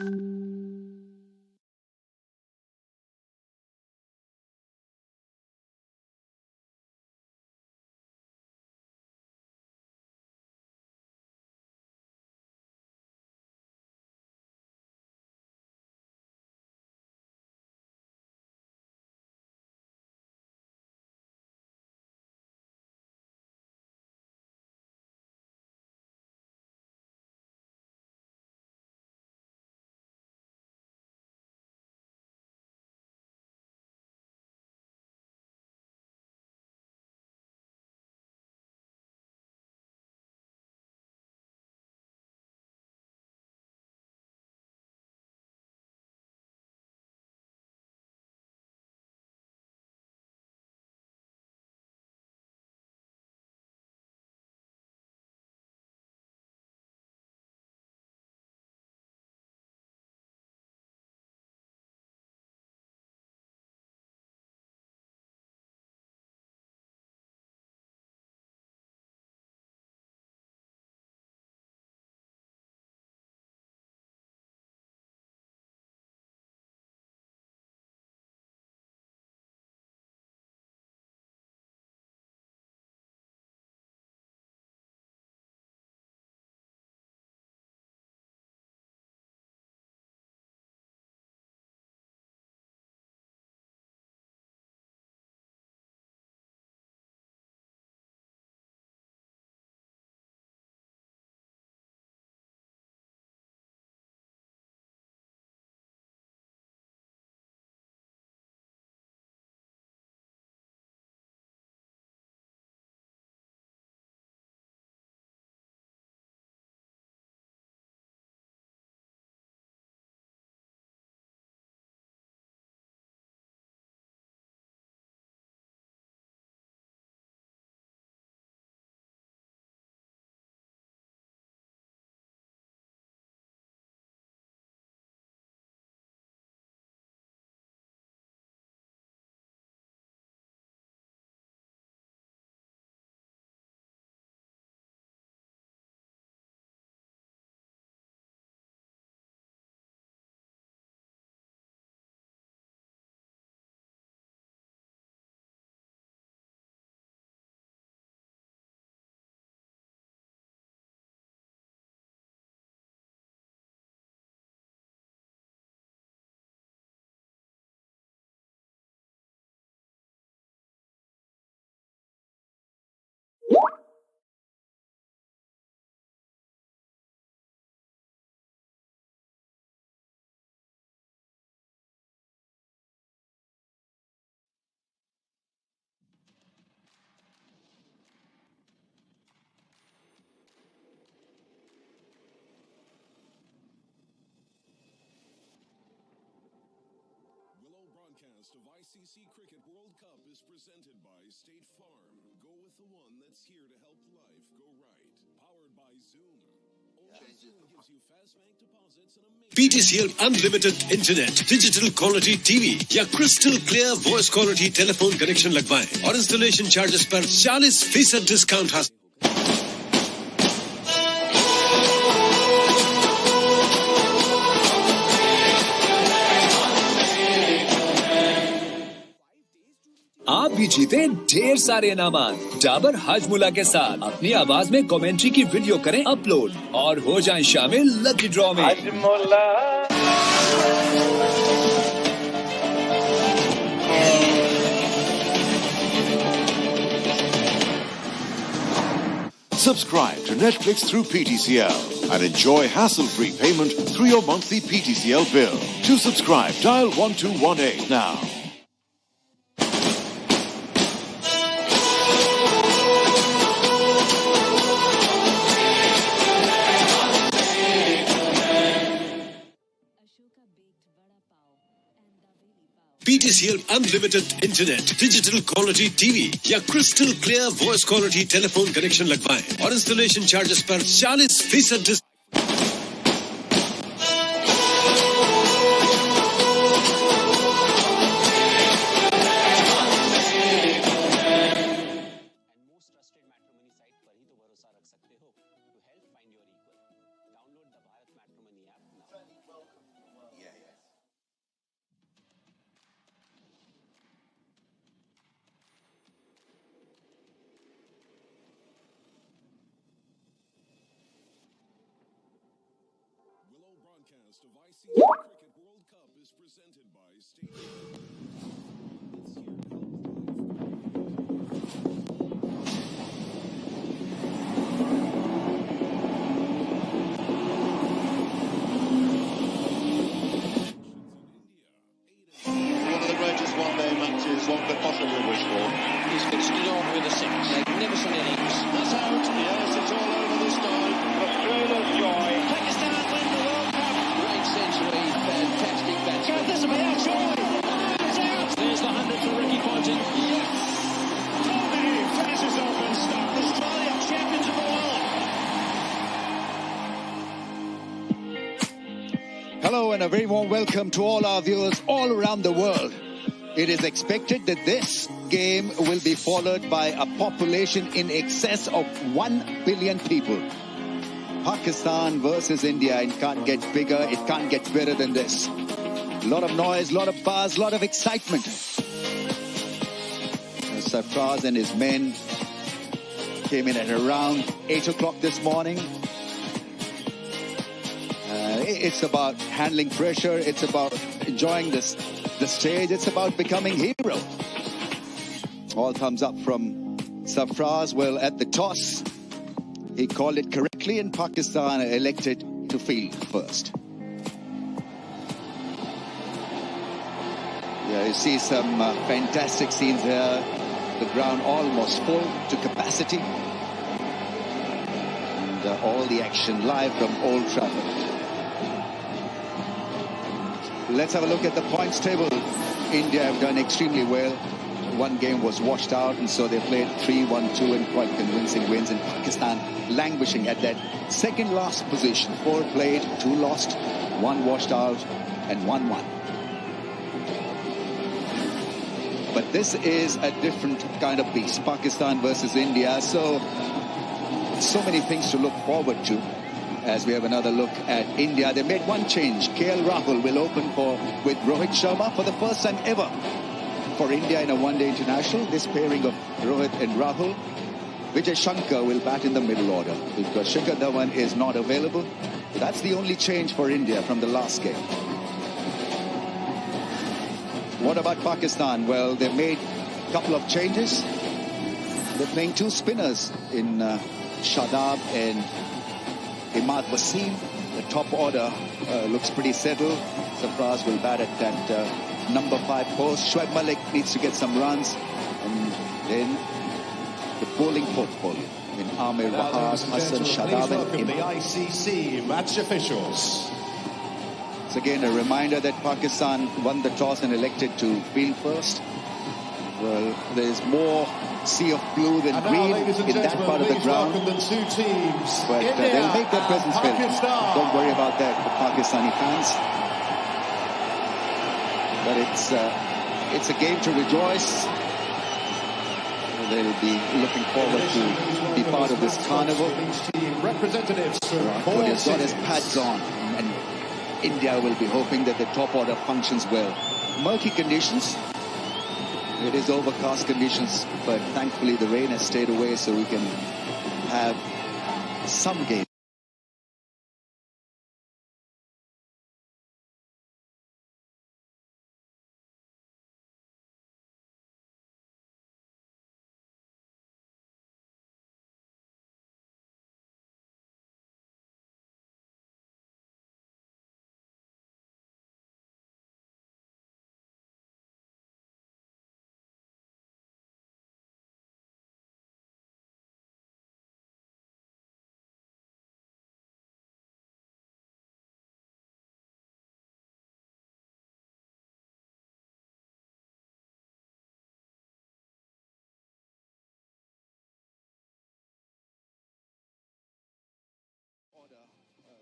Of ICC Cricket World Cup is presented by State Farm. Go with the one that's here to help life go right. Powered by Zoom. Only Zoom gives you fast bank deposits and amazing PTCL Unlimited Internet, Digital Quality TV या Crystal Clear Voice Quality Telephone Connection लगवाएं और installation charges पर 40% discount हासिल। आप भी जीते ढेर सारे इनामात। डाबर हाजमुला के साथ अपनी आवाज में कमेंट्री की वीडियो करें अपलोड और हो जाएं शामिल लकी ड्रॉ में। Subscribe to Netflix through PTCL and enjoy hassle-free payment through your monthly PTCL bill. To subscribe, dial 1218 now. PTCL Unlimited Internet, Digital Quality TV या Crystal Clear Voice Quality Telephone Connection लगवाएं और installation charges पर 40% discount. to help find your equal. Download the BAHART matrimony app now. broadcast of ICC Cricket World Cup is presented by State Farm. One of the greatest one-day matches one could possibly wish for. He's fixed it on with a six. Magnificent innings. That's out. Yes, it's all over this time. Australia's joy. Pakistan win the World Cup. Great century. Fantastic batsman. This will be our joy. It's out. There's the 100 for Ricky Ponting. Yes. He finishes off and stuff. Australia champions of the world. Hello and a very warm welcome to all our viewers all around the world. It is expected that this game will be followed by a population in excess of 1 billion people. Pakistan versus India. It can't get bigger, it can't get better than this. A lot of noise, a lot of buzz, a lot of excitement. Sarfraz and his men came in at around 8 o'clock this morning. It's about handling pressure. It's about enjoying the stage. It's about becoming hero. All thumbs up from Sarfraz. Well, at the toss, he called it correctly, and Pakistan elected to field first. Yeah, you see some fantastic scenes here. The ground almost full to capacity. And all the action live from Old Trafford. Let's have a look at the points table. India have done extremely well. One game was washed out, and so they played 3-1-2 and quite convincing wins. And Pakistan languishing at that second last position. 4 played, 2 lost, 1 washed out, and 1 won. But this is a different kind of beast. Pakistan versus India. So many things to look forward to. As we have another look at India, they made one change. KL Rahul will open with Rohit Sharma for the first time ever for India in a one-day international. This pairing of Rohit and Rahul. Vijay Shankar will bat in the middle order because Shikhar Dhawan is not available. That's the only change for India from the last game. What about Pakistan? Well, they've made a couple of changes. They're playing 2 spinners in Shadab and Imad Wasim. The top order looks pretty settled. Sarfraz will bat at that number 5 post. Shoaib Malik needs to get some runs. And then the bowling portfolio in Amir Bahar, Hassan Shadab and the ICC match officials. It's again a reminder that Pakistan won the toss and elected to field first. Well, there's more sea of blue than green in that part of the ground. The 2 teams. But they'll make their presence felt. Don't worry about that, the Pakistani fans. But it's a game to rejoice. They'll be looking forward to be part of this carnival. Representatives Kohli's got his pads on, and India will be hoping that the top order functions well. Murky conditions. It is overcast conditions, but thankfully the rain has stayed away, so we can have some game.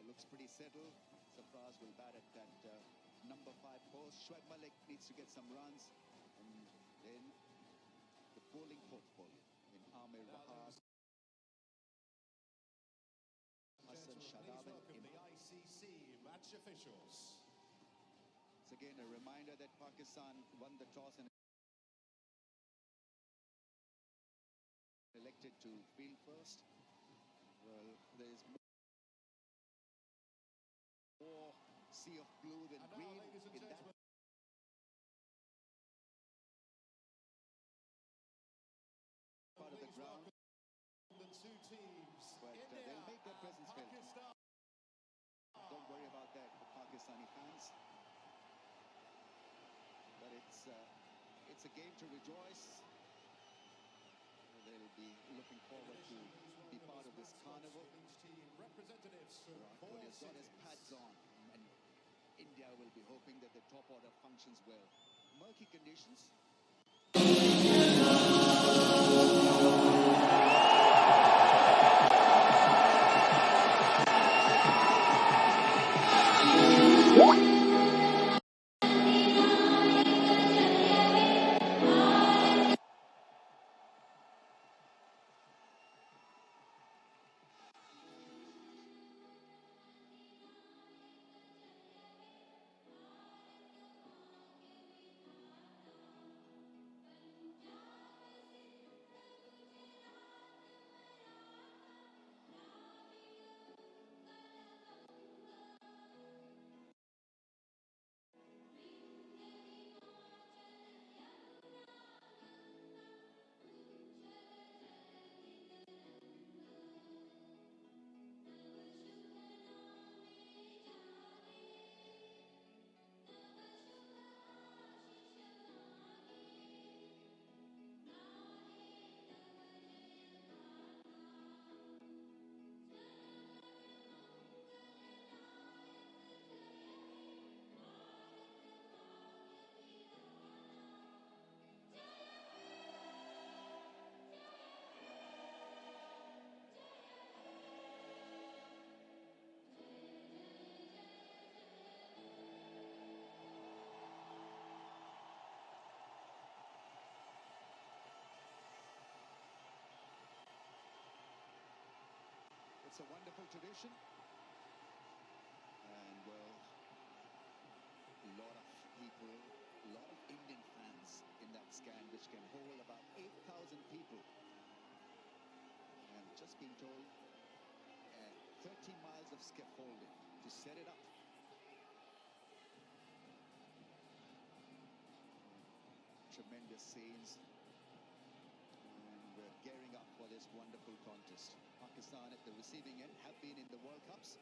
Looks pretty settled. Sarfraz will bat at that number 5 post. Shoaib Malik needs to get some runs. And then the bowling portfolio in Amir Bahar, Hassan Shadab and the ICC match officials. It's again a reminder that Pakistan won the toss and elected to field first. Well, there's more sea of blue and And now, green ladies and in that gentlemen, part of the please ground. welcome the two teams, But India they'll make their and presence felt. Pakistan. Don't worry about that for Pakistani fans. But it's a game to rejoice. They'll be looking forward to be part of this carnival. Each team representatives from Virat four Kohli has got his cities. pads on, and India will be hoping that the top order functions well. Murky conditions. It's a wonderful tradition, and well, a lot of people, a lot of Indian fans in that stand, which can hold about 8,000 people. And just been told, 30 miles of scaffolding to set it up. Tremendous scenes. We're gearing up for this wonderful contest. Pakistan at the receiving end have been in the World Cups.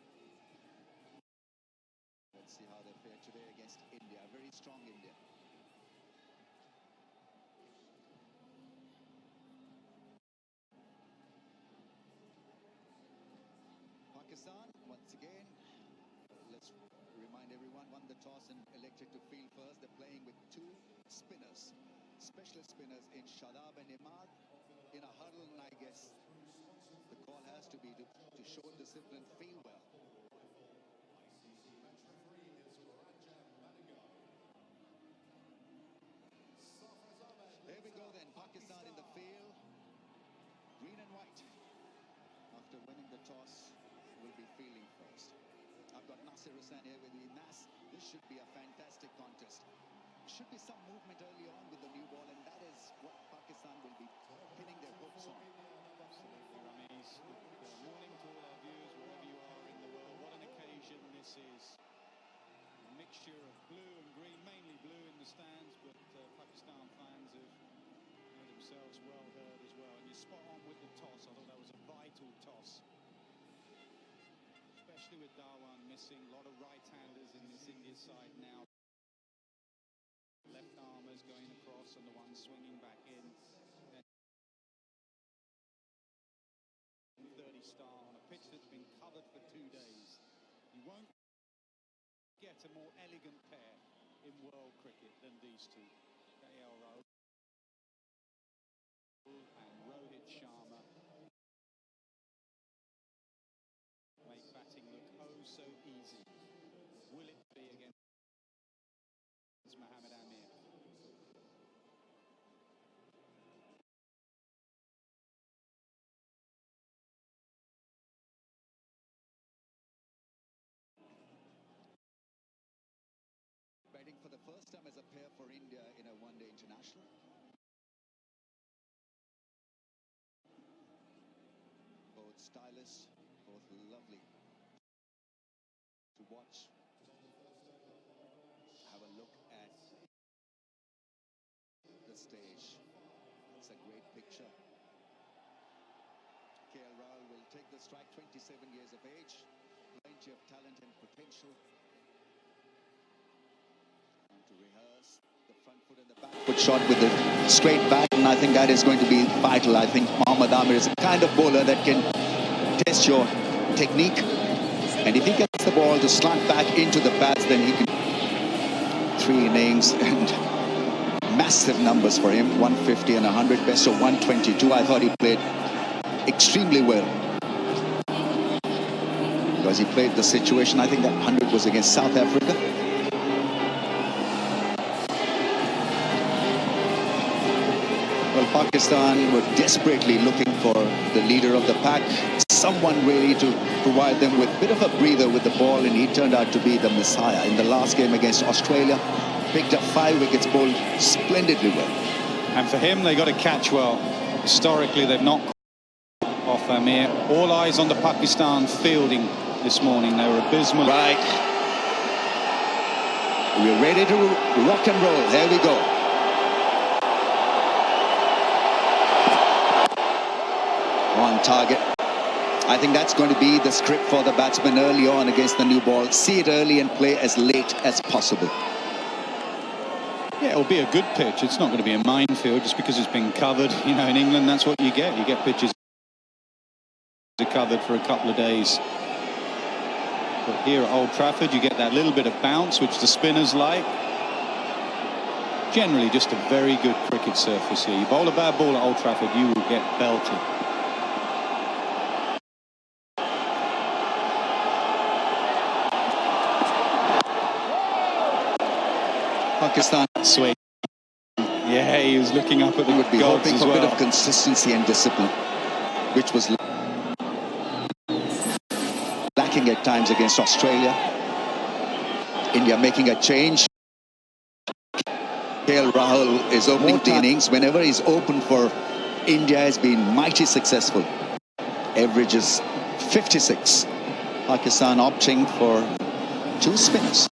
Let's see how they fare today against India. Very strong India. Pakistan, once again, let's remind everyone, won the toss and elected to field first. They're playing with two spinners, specialist spinners in Shadab and Imad. In a huddle, and I guess the call has to be to show discipline, feel well. There we go then, Pakistan in the field, green and white. After winning the toss, will be fielding first. I've got Nasir Hussain here with me. Nas, this should be a fantastic contest. Should be some movement early on with the new ball, and that is what Pakistan will be pinning their hopes on. Absolutely, Ramesh. Good morning to all our viewers, wherever you are in the world. What an occasion this is. A mixture of blue and green, mainly blue in the stands, but Pakistan fans have made themselves well heard as well. And you're spot on with the toss. I thought that was a vital toss. Especially with Dhawan missing. A lot of right-handers in this India side now. Left armers going across and the one swinging back in. 30 star on a pitch that's been covered for 2 days. You won't get a more elegant pair in world cricket than these two. KL Rahul and Rohit Sharma make batting look oh so easy. Will it be against Mohammad Amir? Batting for the first time as a pair for India in a one-day international. Both stylish, both lovely to watch. stage. It's a great picture. KL Rahul will take the strike, 27 years of age, plenty of talent and potential. Time to rehearse the front foot and the back foot shot with the straight back, and I think that is going to be vital. I think Mohammad Amir is a kind of bowler that can test your technique, and if he gets the ball to slant back into the pads, then he can. 3 innings and massive numbers for him, 150 and 100, best of 122. I thought he played extremely well because he played the situation. I think that 100 was against South Africa. Well, Pakistan were desperately looking for the leader of the pack, someone really to provide them with a bit of a breather with the ball, and he turned out to be the messiah. In the last game against Australia, picked up 5 wickets, bowled splendidly well. And for him, they got to catch well. Historically, they've not off Amir. All eyes on the Pakistan fielding this morning. They were abysmal. Right. We're ready to rock and roll. There we go. On target. I think that's going to be the script for the batsman early on against the new ball. See it early and play as late as possible. Yeah, it'll be a good pitch. It's not going to be a minefield just because it's been covered. You know, in England, that's what you get. You get pitches covered for a couple of days. But here at Old Trafford, you get that little bit of bounce, which the spinners like. Generally, just a very good cricket surface here. You bowl a bad ball at Old Trafford, you will get belted. Pakistan swing. Yeah, he was looking up at the would be gods hoping as for well. a bit of consistency and discipline, which was lacking at times against Australia. India making a change. KL Rahul is opening the innings. Whenever he's opened for India, has been mighty successful. Averages 56. Pakistan opting for 2 spinners.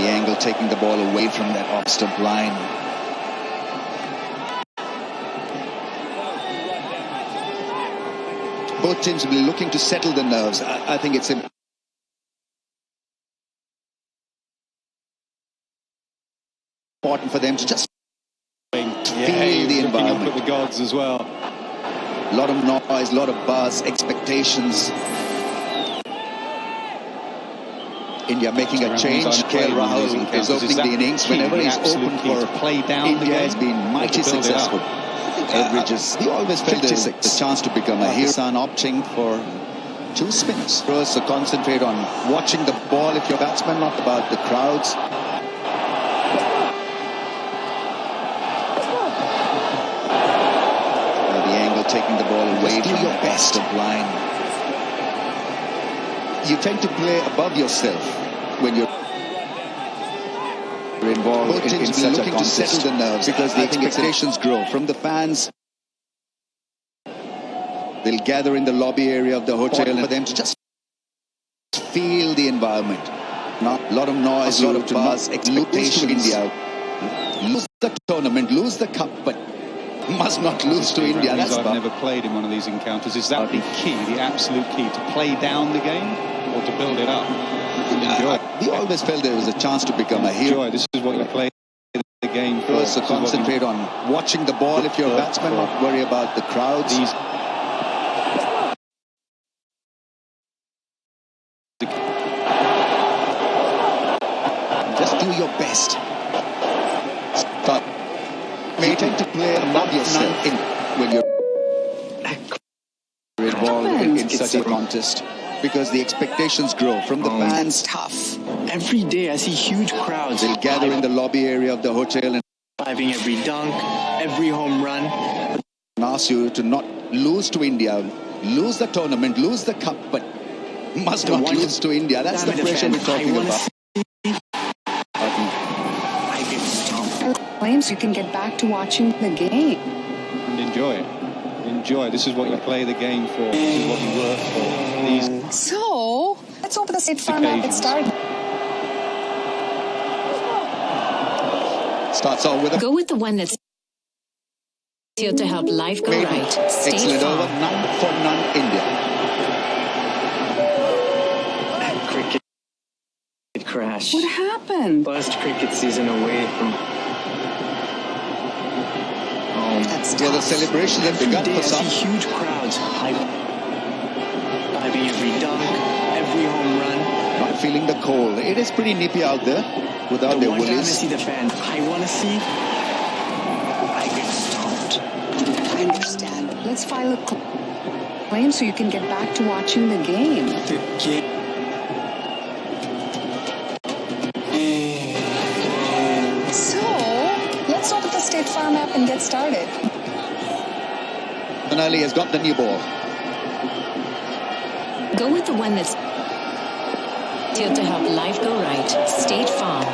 The angle taking the ball away from that off-stump line. Both teams will be looking to settle the nerves. I think it's important for them to just feel the environment. Looking up at the gods as well. A lot of noise, a lot of buzz, expectations. India making a change. KL Rahul is opening the innings. Whenever he's opened for play down, India has been mighty successful. Averages, he always felt there's a chance to become a hero. Pakistan opting for 2 spinners. So concentrate on watching the ball if you're a batsman, not about the crowds. The angle taking the ball away from your best of line. You tend to play above yourself when you're involved in such a contest. To settle the nerves because the expectations grow from the fans. They'll gather in the lobby area of the hotel and for them to just feel the environment. Not a lot of noise, a lot of buzz, expectations. India lose the tournament, lose the cup, but must not lose to India. That's I've never played in one of these encounters. Is that the key, the absolute key, to play down the game or to build it up? We always felt there was a chance to become a hero. This is what you play the game for. So concentrate on watching the ball if you're a batsman, not worry about the crowds. Just do your best. But you tend to play above yourself when you're involved in such a contest. Because the expectations grow from the fans. Tough. Every day I see huge crowds. They'll gather in the lobby area of the hotel and driving every dunk, every home run. Ask you to not lose to India, lose the tournament, lose the cup, but must not lose to India. That's the pressure we're talking about. Claims you can get back to watching the game and enjoy it. enjoy. This is what you play the game for. This is what you work for. These So, let's open the State Farm app and start. Starts off with a Go with the one that's here to help life go right. State excellent Farm. over, 9 for none, India. Cricket crash. What happened? First cricket season away from home. That's Yeah, the tough. celebrations have begun Today for I see some. huge crowds diving every dunk, every home run. Not feeling the cold. It is pretty nippy out there without The their one time I woolies. see the fan, I want to see, I get stopped. I understand. Let's file a claim so you can get back to watching the game. The game. So, let's open the State Farm app and get started. Finale has got the new ball. Go with the one that's here to help life go right. State Farm.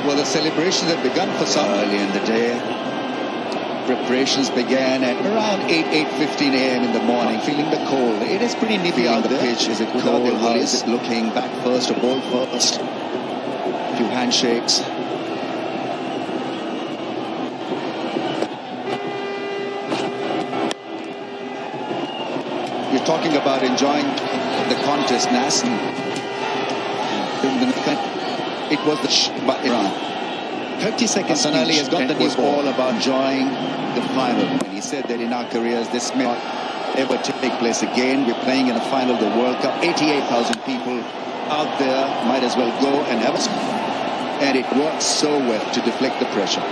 Well, the celebrations have begun for some early in the day. Preparations began at around 8:15 a.m. in the morning. Feeling the cold. It is pretty nippy out there. Pitch. Is it cold? How is it looking? Back first or ball first? A few handshakes. You're talking about enjoying the contest, Nasan. It was by Iran. 30 seconds. Finale has got the new ball about enjoying the final. And he said that in our careers, this may not ever take place again. We're playing in a final of the World Cup. 88,000 people out there might as well go and have a... And it works so well to deflect the pressure.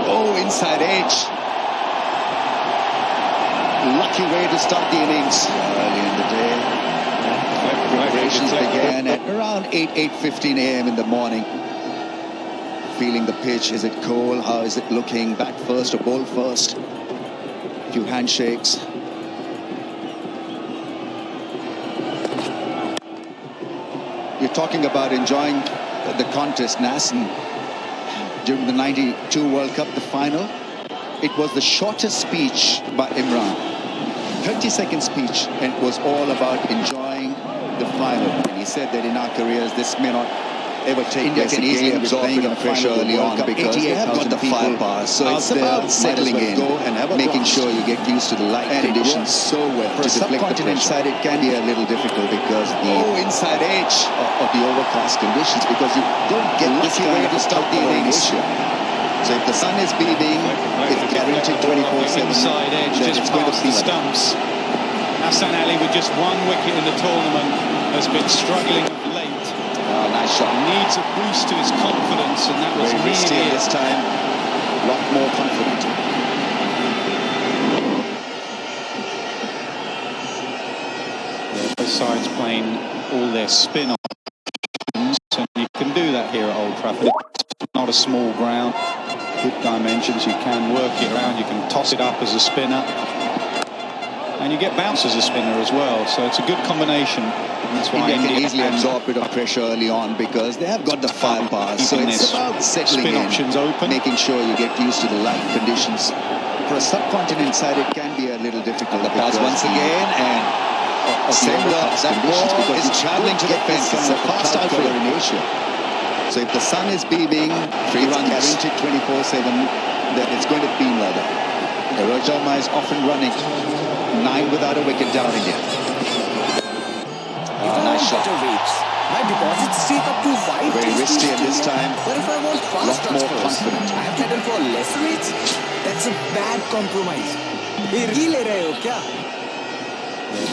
Oh, inside edge. Lucky way to start the innings early in the day. Preparations began at around 8:15 a.m. in the morning. Feeling the pitch. Is it cold? How is it looking? Back first or ball first? A few handshakes. You're talking about enjoying the contest, Nasan. During the 92 World Cup, the final, it was the shortest speech by Imran. 30-second speech, and it was all about enjoying the final. And he said that in our careers, this may not ever take place again. India can easily absorb a bit of pressure early on because they have got the firepower. So it's about settling in, making sure you get used to the light conditions so well. For a subcontinent side, it can be a little difficult because the inside edge of the overcast conditions, because you don't get this way to start the innings. So if the sun is beaming, it's guaranteed 24/7. Inside edge, just past the stumps. Hassan Ali, with just one wicket in the tournament, has been struggling of late. Oh, nice shot. Needs a boost to his confidence, and that was very risky really this time. A lot more confident. Both sides playing all their spin options, and you can do that here at Old Trafford. It's not a small ground. Good dimensions. You can work it around. You can toss it up as a spinner, and you get bounce as a spinner as well. So it's a good combination. That's why India can easily absorb a bit of pressure early on because they have got the firepower. So it's about settling spin in, options open, making sure you get used to the light conditions. For a subcontinent side, it can be a little difficult. The pass once again, and send that ball is traveling to the fence. It's a fast outfielder in Asia. So if the sun is beaming, 3 runs guaranteed 24/7, then it's going to beam rather. Rohit Sharma is often running 9 without a wicket down India. Nice shot. My deposits take up to 5 Very days risky at this time. But if I want fast Lot more transfers, confident. I have to settle for less rates. That's a bad compromise. ये ले रहे हो क्या?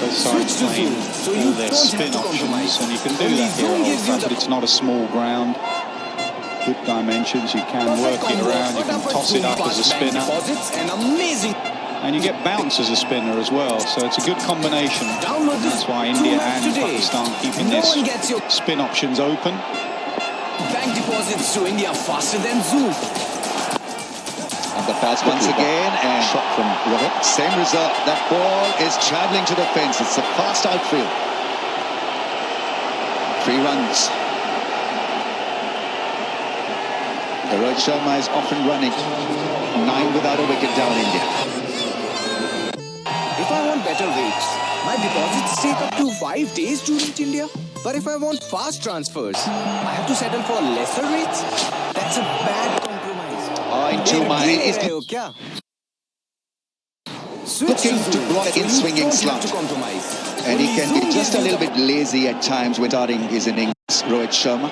Both sides playing all their spin options, and you can do that here at Old Trafford. It's not a small ground. Good dimensions. You can work it around. You can toss it up as a spinner, and amazing. and you get bounce as a spinner as well. So it's a good combination. That's why India and Pakistan keeping their spin options open. Bank deposits to India faster than Zoo. And the Pass once again and shot from Rohit. Same result. That ball is travelling to the fence. It's a fast outfield. 3 runs. Rohit Sharma is off and running. 9 without a wicket down India. If I want better rates, my deposits take up to 5 days to reach India. But if I want fast transfers, I have to settle for lesser rates. That's a bad compromise. Into my is looking to block in swinging slot. And he can be just a little bit lazy at times when starting his innings, Rohit Sharma.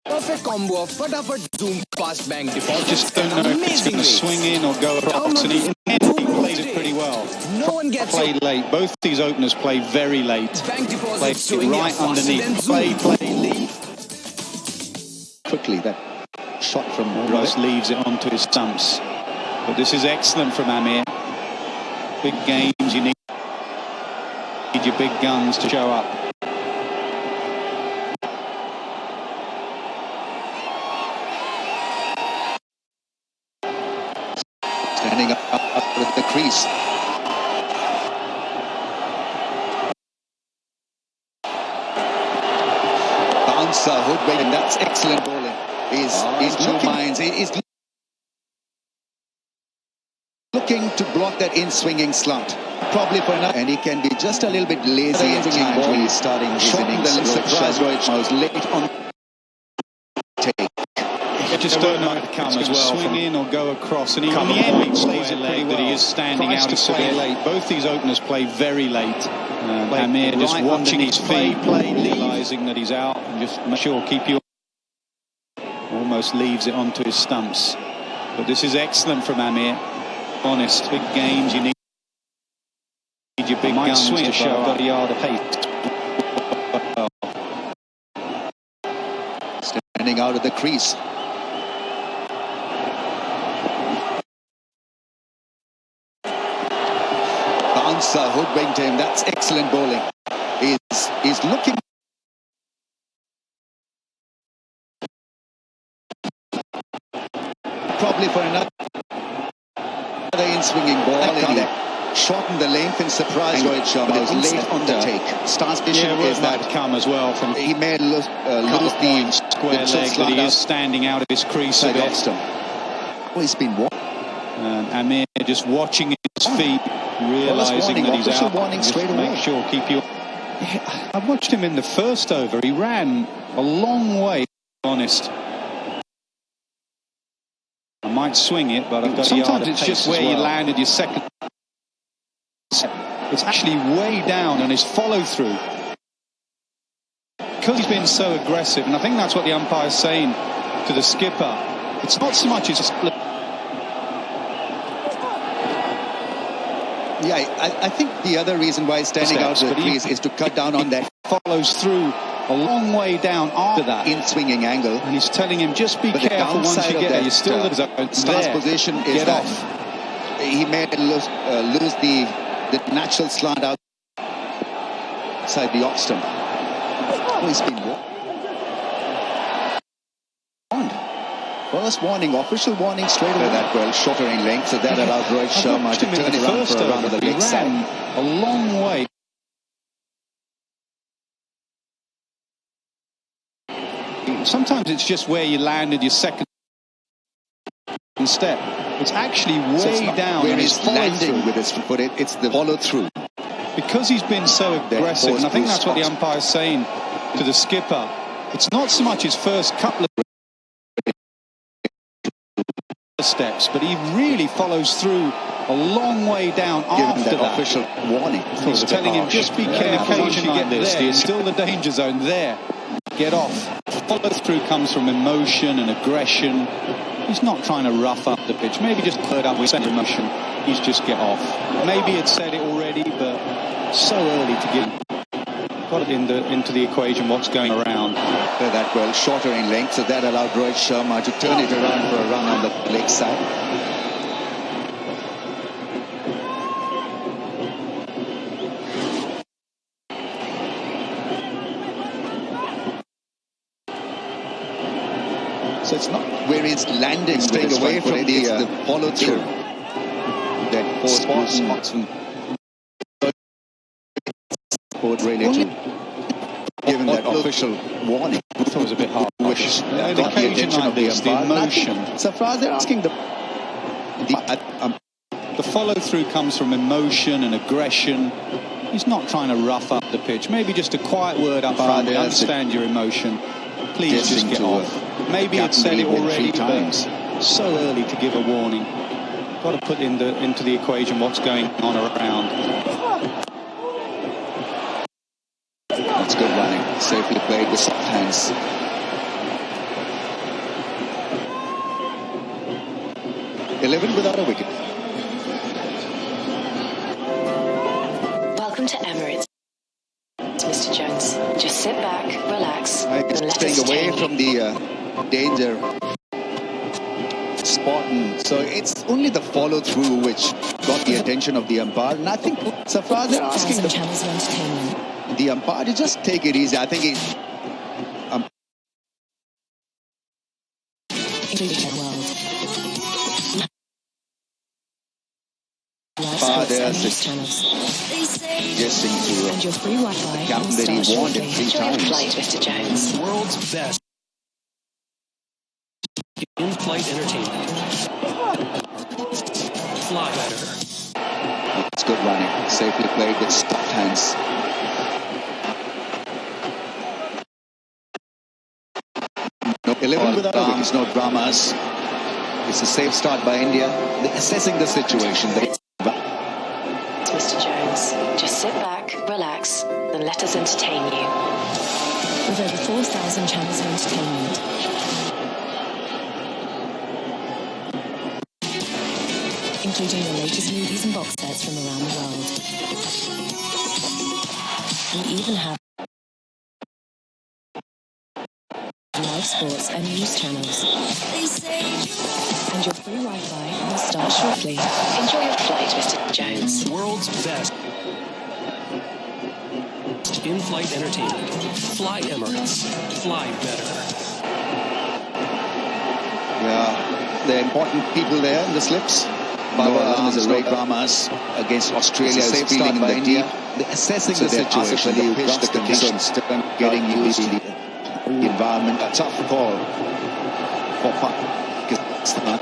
Perfect combo of fatafat zoom fast bang deposits. Just don't know if it's going to swing in or go across, and he played it pretty well. No one gets play late. Both these openers play very late. Bank deposits play right underneath. Play lead. Quickly, that shot from almost leaves it onto his stumps. But this is excellent from Amir. Big games, you need your big guns to show up. Standing up with the crease. Bouncer, hoodwink, and that's excellent bowling. He's in 2 minds. He's looking to block that in-swinging slot. Probably for enough. And he can be just a little bit lazy at times when he's starting his innings. Surprise Rohit Sharma was late on take. You just don't know if it comes as well. Swing in or go across, and he plays it pretty well. That he is standing out to play late. Both these openers play very late. Amir just watching his feet, realising that he's out, and just make sure keep you. Almost leaves it onto his stumps. But this is excellent from Amir. Honest, big games, you need your big guns to show up. Got a yard of pace. Standing out of the crease. Bouncer, hoodwinked him. That's excellent bowling. He's looking. Probably for another in-swinging ball. Shorten the length and surprise Rohit Sharma. Was late on the take. Star's issue is that come as well from he may lose the square leg that he is standing out of his crease a bit. Oh, he's been warned. Amir just watching his feet, realising that he's out. Warning straight away. Make sure, keep you. I watched him in the first over. He ran a long way. Honest. I might swing it, but I've got sometimes it's just where you landed your second. It's actually way down on his follow-through. Because he's been so aggressive, and I think that's what the umpire's saying to the skipper. It's not so much as... Yeah, I think the other reason why he's standing out of the crease is to cut down on that. Follows through a long way down after that. In-swinging angle. And he's telling him, just be careful once you get there. You're still at Star's position is get that off. He may lose the natural slant outside the off stump. Oh, he's been warned. First warning, official warning straight away. That well, shorter in length, so that allowed Rohit Sharma to turn it around for a run on the leg side. A long way. Sometimes it's just where you landed your second step. It's actually way down where and he's landing with his foot. It's the follow through. Because he's been so aggressive, and I think that's what the umpire's saying to the skipper. It's not so much his first couple of steps, but he really follows through a long way down after that. Official warning. He's telling him, just be careful once you get there. There's still the danger zone there. Get off. Follow through comes from emotion and aggression. He's not trying to rough up the pitch. Maybe just put up with emotion. He's just get off. Maybe it's said it already, but so early to get put it into the equation what's going around. That well, shorter in length, so that allowed Rohit Sharma to turn it around for a run on the leg side. So it's not where he's landing, staying away from the follow through. sportsman. Really to given that official warning. I thought it was a bit hard. An occasion like this, the emotion. Safraz, they're asking the follow-through comes from emotion and aggression. He's not trying to rough up the pitch. Maybe just a quiet word up front. I understand your emotion. Please just get off. Maybe it's said it already, but so early to give a warning. Got to put into the equation what's going on around. That's good running. Safely played with soft hands. Eleven without a wicket. Welcome to Emirates, Mr. Jones. Just sit back, relax, and let us staying away take from the danger spot. So it's only the follow-through which got the attention of the umpire. And I think Safraz, they're asking the umpire to just take it easy. I think it. Suggesting to your free Wi-Fi the captain that he warned him 3 times. Flight, Mr. Jones. World's best in-flight entertainment. Fly better. It's good running. Safely played with soft hands. No 11 without wickets, no dramas. It's a safe start by India. They're assessing the situation. Mr. Jones, just sit back, relax, and let us entertain you. With over 4,000 channels of entertainment, including the latest movies and box sets from around the world. We even have live sports and news channels. And your free Wi-Fi will start shortly. Enjoy your flight, Mr. Jones. World's best in-flight entertainment. Fly Emirates. Fly better. Yeah, the important people there in the slips. Baba is a great dramas against Australia. Is feeling in the India. They're assessing the situation, the pitch, the conditions, getting used to the environment. A tough call for Pakistan.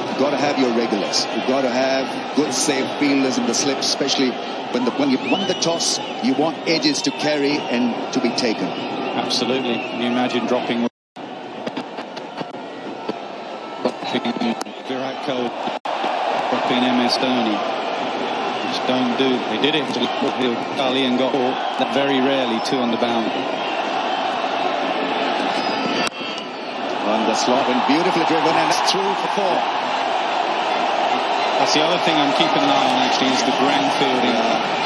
You've got to have your regulars. You've got to have good, safe fielders in the slip, especially when you won the toss. You want edges to carry and to be taken. Absolutely. Can you imagine dropping Virat Kohli, dropping MS Dhoni? Just don't do. They did it to Gully and got that very rarely 2 on the bound. On the slot and beautifully driven and through for 4. That's the other thing I'm keeping an eye on, actually, is the ground fielding.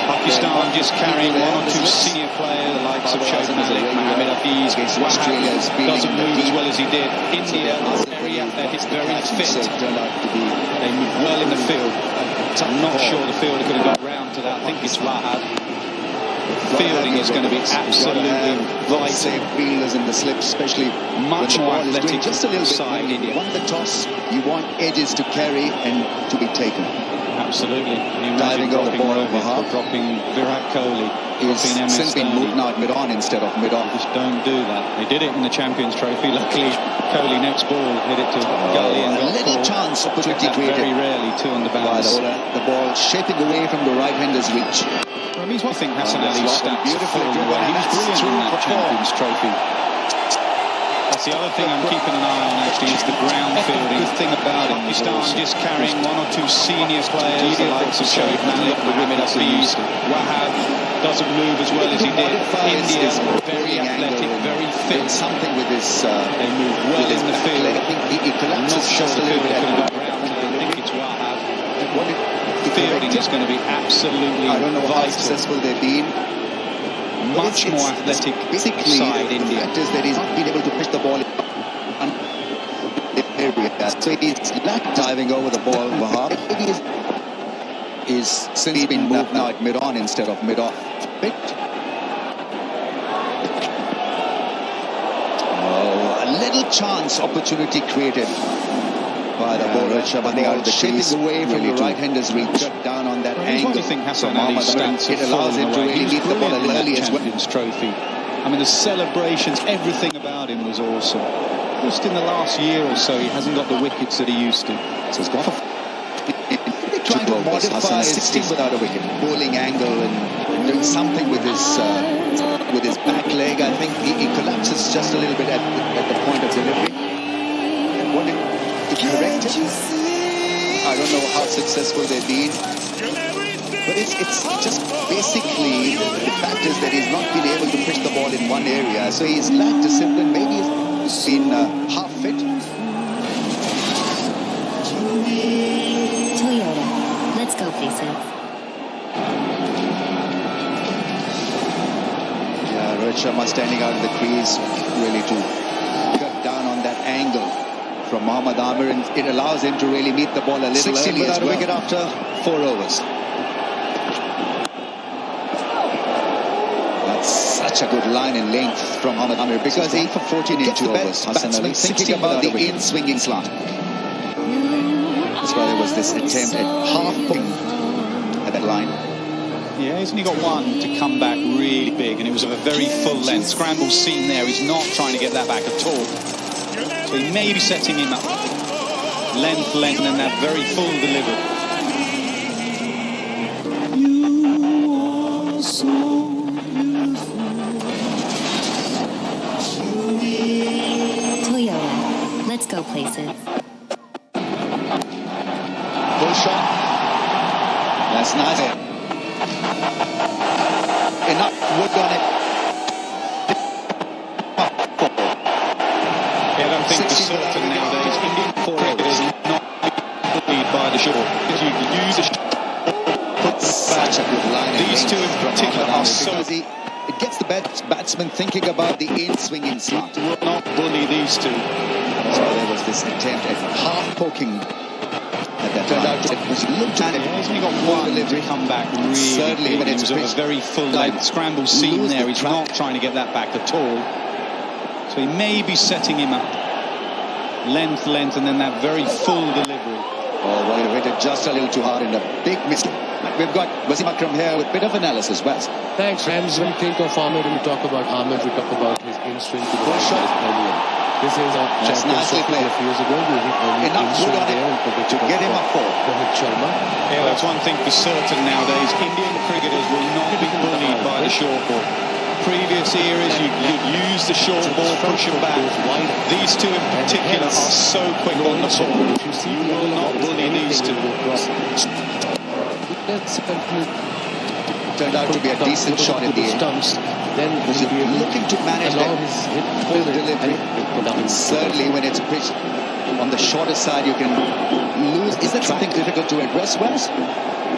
Pakistan just carrying 1 or 2 senior players, the likes of Shoaib Malik, Mohammad Hafiz. Wahab doesn't move as well as he did. India are very athletic, very fit. They move well in the field. I'm not sure the fielder could have got round to that. I think it's Wahab. Fielding is going to be absolutely vital. Safe fielders in the slip, especially much more athletic just a little side bit. India. Won the toss, you want edges to carry and to be taken. Absolutely. Can you Diving over the ball, dropping Virat Kohli, dropping MS since been moved now mid-on instead of mid-off. Just don't do that. They did it in the Champions Trophy. Luckily, Kohli next ball hit it to Gully and got a little chance opportunity created. Very rarely 2 on the bounce. The ball shaping away from the right-hander's reach. I mean, I think Hassan Ali's stats are full away. He was brilliant in that Champions Trophy. That's the other thing I'm keeping an eye on, actually, is the ground fielding. Good thing about it. Pakistan just carrying 1 or 2 senior players, the likes of Shoaib Malik, Mohammad Hafiz. Wahab doesn't move as well as he did. India, very athletic, very fit. Something with his... they move well in the field. He collapses. I'm not sure the fielder could have got round to it. I think it's Wahab. Fielding is going to be absolutely I don't know how vital. Successful they've been. Much more athletic side India. The fact is that he's not been able to pitch the ball. So he's diving over the ball. Wahab is since been moved now at mid-on instead of mid-off. Oh, a little chance opportunity created. by the bowler. Shabani out the crease, away from the right-hander's reach. Cut down on that angle. I think Hassan Ali's stats it allows him to really meet the ball a little early as well. Champions Trophy. I mean, the celebrations, everything about him was awesome. Just in the last year or so, he hasn't got the wickets that he used to. So he's got trying to modify 16 without a wicket. Bowling angle and doing something with his back leg. I think he collapses just a little bit at the point of delivery. And wanting to correct it. I don't know how successful they've been. But it's just basically the fact is that he's not been able to pitch the ball in one area. So he's lacked discipline. Maybe he's been half fit. Toyota. Let's go places. Yeah, Rohit Sharma standing out of the crease really to cut down on that angle from Mohammad Amir, and it allows him to really meet the ball a little early as well. Wicket after 4 overs. That's such a good line and length from Mohammad Amir because he for 14 in 2 overs. Batsman thinking about the in-swinging slant. That's why there was this attempt at half-putting at that line. Yeah, he's only got one to come back really big, and it was of a very full length. Scramble seam there. He's not trying to get that back at all. So he may be setting him up. Length, and that very full delivery. You are so beautiful. Toyota. Let's go places. Full shot. That's nice. Enough wood on it. I don't think for certain nowadays Indian cricket is not bullied by the short. You can use the short. Such a good line. These two in particular are so. It gets the batsman thinking about the in-swinging slant. Will not bully these two. So there was this attempt at half-poking. Turned out it was looked at it. He's only got one delivery come back really certainly big. when it's a very full length scramble seam there. He's not trying to get that back at all. So he may be setting him up. Length, and then that very full delivery. Oh, well, he hit it just a little too hard and a big mistake. We've got Wasim Akram here with a bit of analysis. Wes. Thanks, Rams. When we think of Ahmed, when we talk about Ahmed, we talk about his in-swing to the right. This is a Champions Trophy a few years ago. We hit only in-swing there and to get him up for Rohit Sharma. Yeah, that's one thing for certain nowadays. Indian cricketers will not be bullied by the short ball. Previous eras, you'd use the short ball, push him back. These two in particular are so quick on the ball. You will not bully these two. Turned out to be a decent shot in the end. Then was looking to manage his full delivery. Certainly when it's pitched on the shorter side, you can lose. Is that something difficult to address, Wes?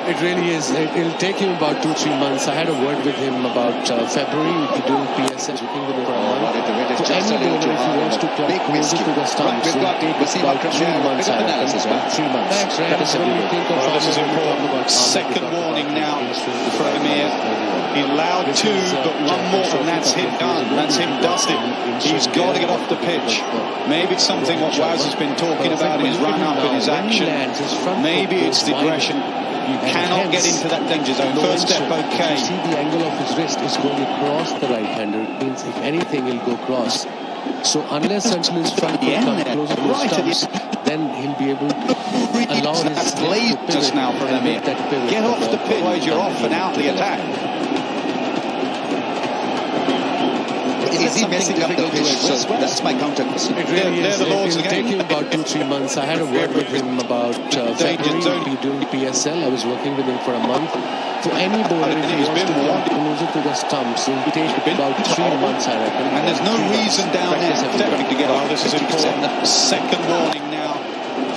It really is. It'll take him about 2-3 months. I had a word with him about February. We'll be doing PSS, working with him for a month. For any bowler, if he wants to play closer to the stumps, it will take about 3 months. 3 months. Thanks, Ram. This is important. Second warning now for Amir. He allowed 2, but 1 more, and that's him done. That's him dusted. He's got to get off the pitch. Maybe it's something what Waz has been talking about in his run-up, in his action. Maybe it's the aggression. You cannot get into that danger zone. First step, okay. You see the angle of his wrist is going across the right-hander. It means if anything, he'll go cross. So unless until his front foot comes closer to the stumps, then he'll be able to allow his blade just now for Amir. Get off the pitch. Otherwise, you're off and out the attack. Is he messing up the pitch? So that's my counter question. It really is. It'll take him about 2-3 months. I had a word with him about February. We'll be doing PSL. I was working with him for a month. For any bowler, if he wants to play closer to the stumps, it will take about 3 months, I reckon. And there's no reason down there to get off. This is important. Second warning now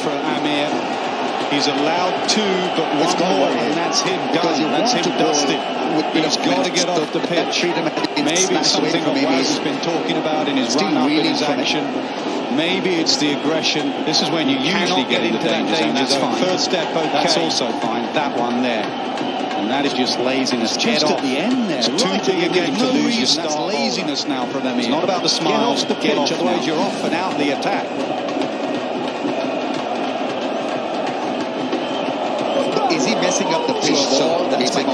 for Amir. He's allowed 2, but 1 more, and that's him done. That's him dusted. He's got to get off the pitch. Maybe it's something that Waz has been talking about in his run-up, in his action. Maybe it's the aggression. This is when you usually get into that danger zone. First step, okay. That's also fine. That one there. And that is just laziness. Just at the end there. It's too big a game to lose your start. That's laziness now for them. It's not about the smiles. Get off the pitch, otherwise you're off and out the attack.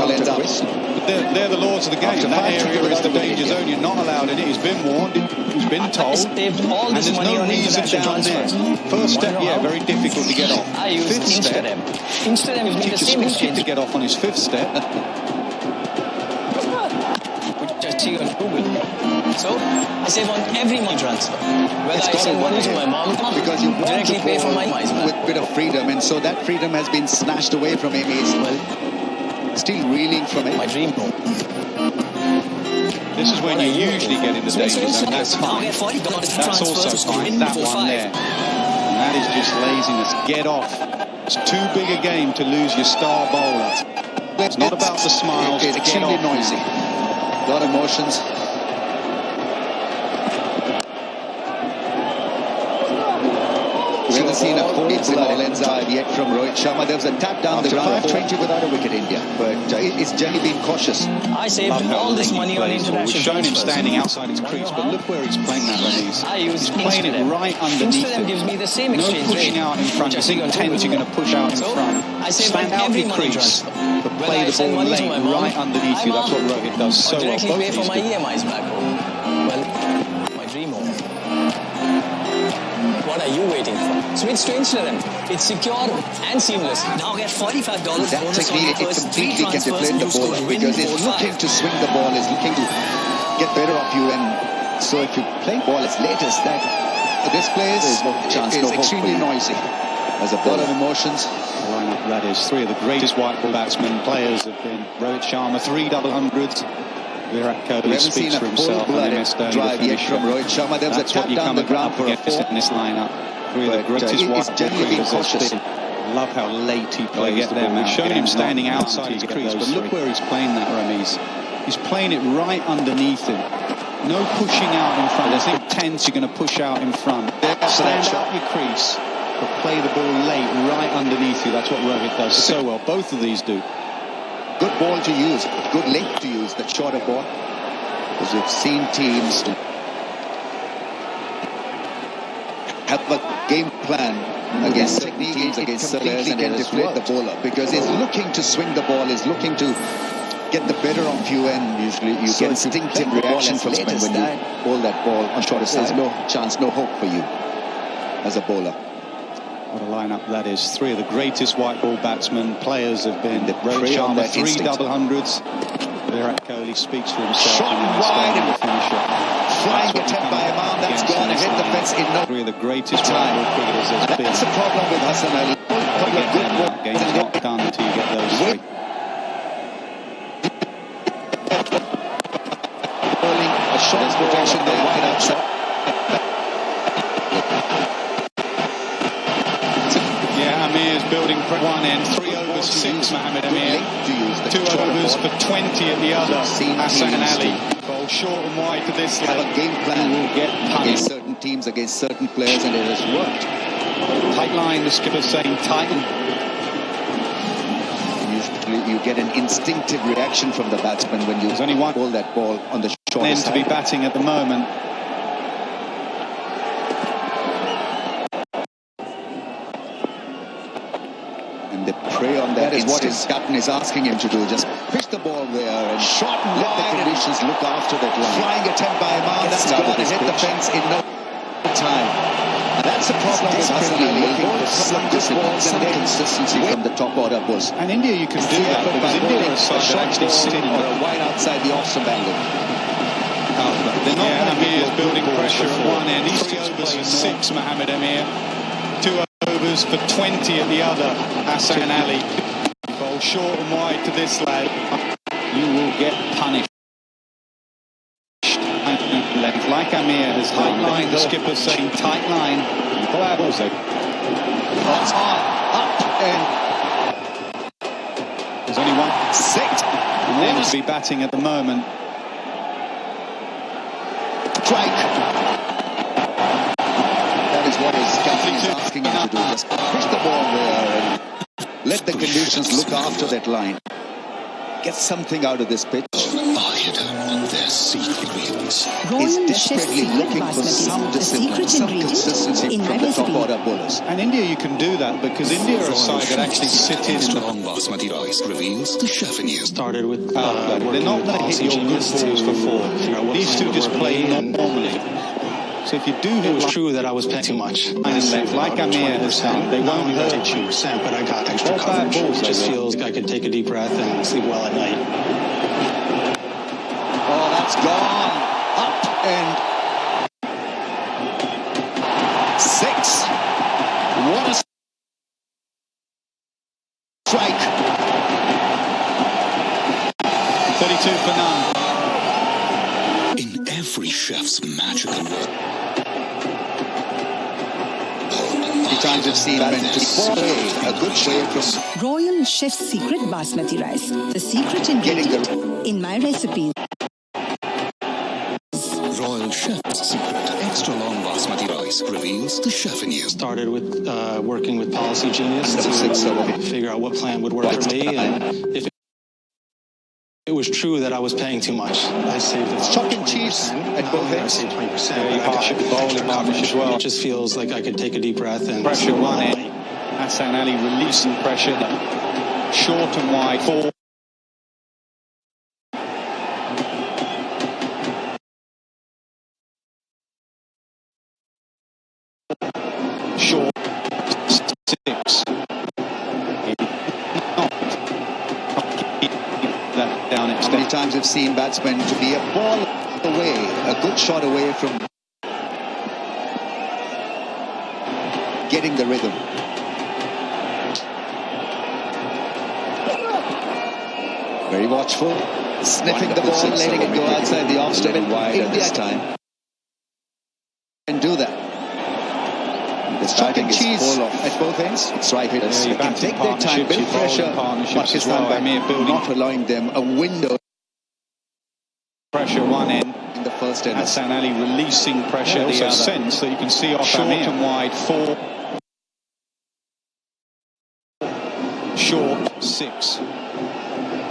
ball ends up. They're the laws of the game. That area is the danger zone. You're not allowed in it. He's been warned. He's been told. And there's no reason down there. First step, yeah, very difficult to get off. Fifth step, teaches Cricket to get off on his fifth step. So I save on every money transfer. Whether I send money to my mom, because you want directly to pay for my with a bit of freedom, and so that freedom has been snatched away from him. He's still reeling from it. My dream home. This is when you usually get in the danger zone. That's fine. That's also fine. That one there. And that is just laziness. Get off. It's too big a game to lose your star bowler. It's not about the smiles. It's extremely noisy. A lot of emotions. We haven't seen a full-blood inside yet from Rohit Sharma. There was a tap down the ground. 520 without a wicket, India. But it's generally been cautious. I saved all this money on international. We've shown him standing outside his crease, but look where he's playing that on these. He's playing it right underneath him. Gives me the same no pushing out in front. I think 10s you're going to push out in front. Stand out your crease, but play the ball late right underneath you. That's what Rohit does so well. Directly pay for my EMIs back home. Well, my dream home. What are you waiting for? Switch to Instagram. It's secure and seamless. Now get $45 bonus on your first 3 transfers. Can deflate the bowler because he's looking to swing the ball, he's looking to get better off you, and so if you play ball as late as that, this plays is extremely noisy. There's a lot of emotions. Lineup, that is 3 of the greatest white ball batsmen players have been Rohit Sharma, 3 double hundreds. Virat Kohli speaks for himself, and MS Dhoni drive yet from Rohit Sharma. There was a tap down the ground for a 4 in this lineup. 3 of the greatest white ball players cautious. Love how late he plays the ball. We've shown him standing outside his crease, but look where he's playing that, Ramiz. He's playing it right underneath him. No pushing out in front. I think 10s you're going to push out in front. Stand out your crease, but play the ball late right underneath you. That's what Rohit does so well. Both of these do. Good ball to use, good length to use, that shorter ball. Because we've seen teams have a game plan against teams, against servers, and can deflate the bowler. Because he's looking to swing the ball, he's looking to get the better of you, and usually you get instinctive reaction from when you bowl that ball on shorter side. There's no chance, no hope for you as a bowler. What a lineup that is. 3 of the greatest white ball batsmen players have been Rohit Sharma, 3 double hundreds. Virat Kohli speaks for himself. Shot wide and finisher. Flying attempt by Imam, that's gone and hit the fence in no 3 of the greatest white ball cricketers has been. That's the problem with Hassan Ali. A couple of good balls. Game's not done until you get those 3. A shot protection there, wide outside. Amir's building one end, 3 overs 6, Mohammad Amir. 2 overs for 20 at the other. Hassan Ali. Bowl short and wide to this. Have a game plan will get against certain teams, against certain players, and it has worked. Tight line, the skipper's saying tighten. Usually you get an instinctive reaction from the batsman when you pull that ball on the short end to be batting at the moment. Prey on that is what his captain is asking him to do. Just pitch the ball there and shot and let the conditions look after that line. Flying attempt by Imam, that's gone and hit the fence in no time. And that's the problem with Hassan Ali, looking for some discipline, some consistency from the top order bus. And India, you can do that because India are a side that actually sitting or a wide outside the off-stump angle. They're not Amir's building pressure at one end. He's 3 overs for 6, Mohammad Amir. 2 overs for 20 at the other. Hassan Ali. Bowl short and wide to this lad. You will get punished. Like Amir has tight line. The skipper saying tight line. Also. That's up and there's only 1. 6. And to be batting at the moment. Strike. Is what his captain is asking him to do. Just push the ball there and let the conditions look after that line. Get something out of this pitch. are hidden. Their secret reasons. Royal Chef's Secret Basmati, the secret ingredient in my recipe. And India, you can do that because India are a side that actually sit in extra long basmati rice reveals the chef in you. Started with they're not going to hit your good balls for four. These two just play normally. So if you do, it was true that I was paying too much. Like Amir has done, they won't hurt you. But I got extra coverage. It just feels like I could take a deep breath and sleep well at night. Oh, that's gone. Up and 6. What a strike. 32 for none. In every chef's magical world. Times I've seen meant to be a good shade from Royal Chef's Secret Basmati rice, the secret ingredient in my recipe. Royal Chef's Secret extra long basmati rice reveals the chef in you. Started with working with Policy Genius to figure out what plan would work for me, and if it was true that I was paying too much, I saved it. Chalk and cheese at both ends. I saved 20%. As well. It just feels like I could take a deep breath and pressure one in. Hassan Ali releasing pressure. Short and wide. 4. Short. 6. How many times I've seen batsmen to be a ball away, a good shot away from getting the rhythm. Very watchful, sniffing the ball, letting it go outside the off stump. India this time can do that. It's chalk and cheese at both ends. It's right hitters. They can take their time, build pressure. Pakistan by not allowing them a window. Pressure one end in the first end. Hassan Ali releasing pressure. The other sense that you can see off short and wide. 4. Short 6.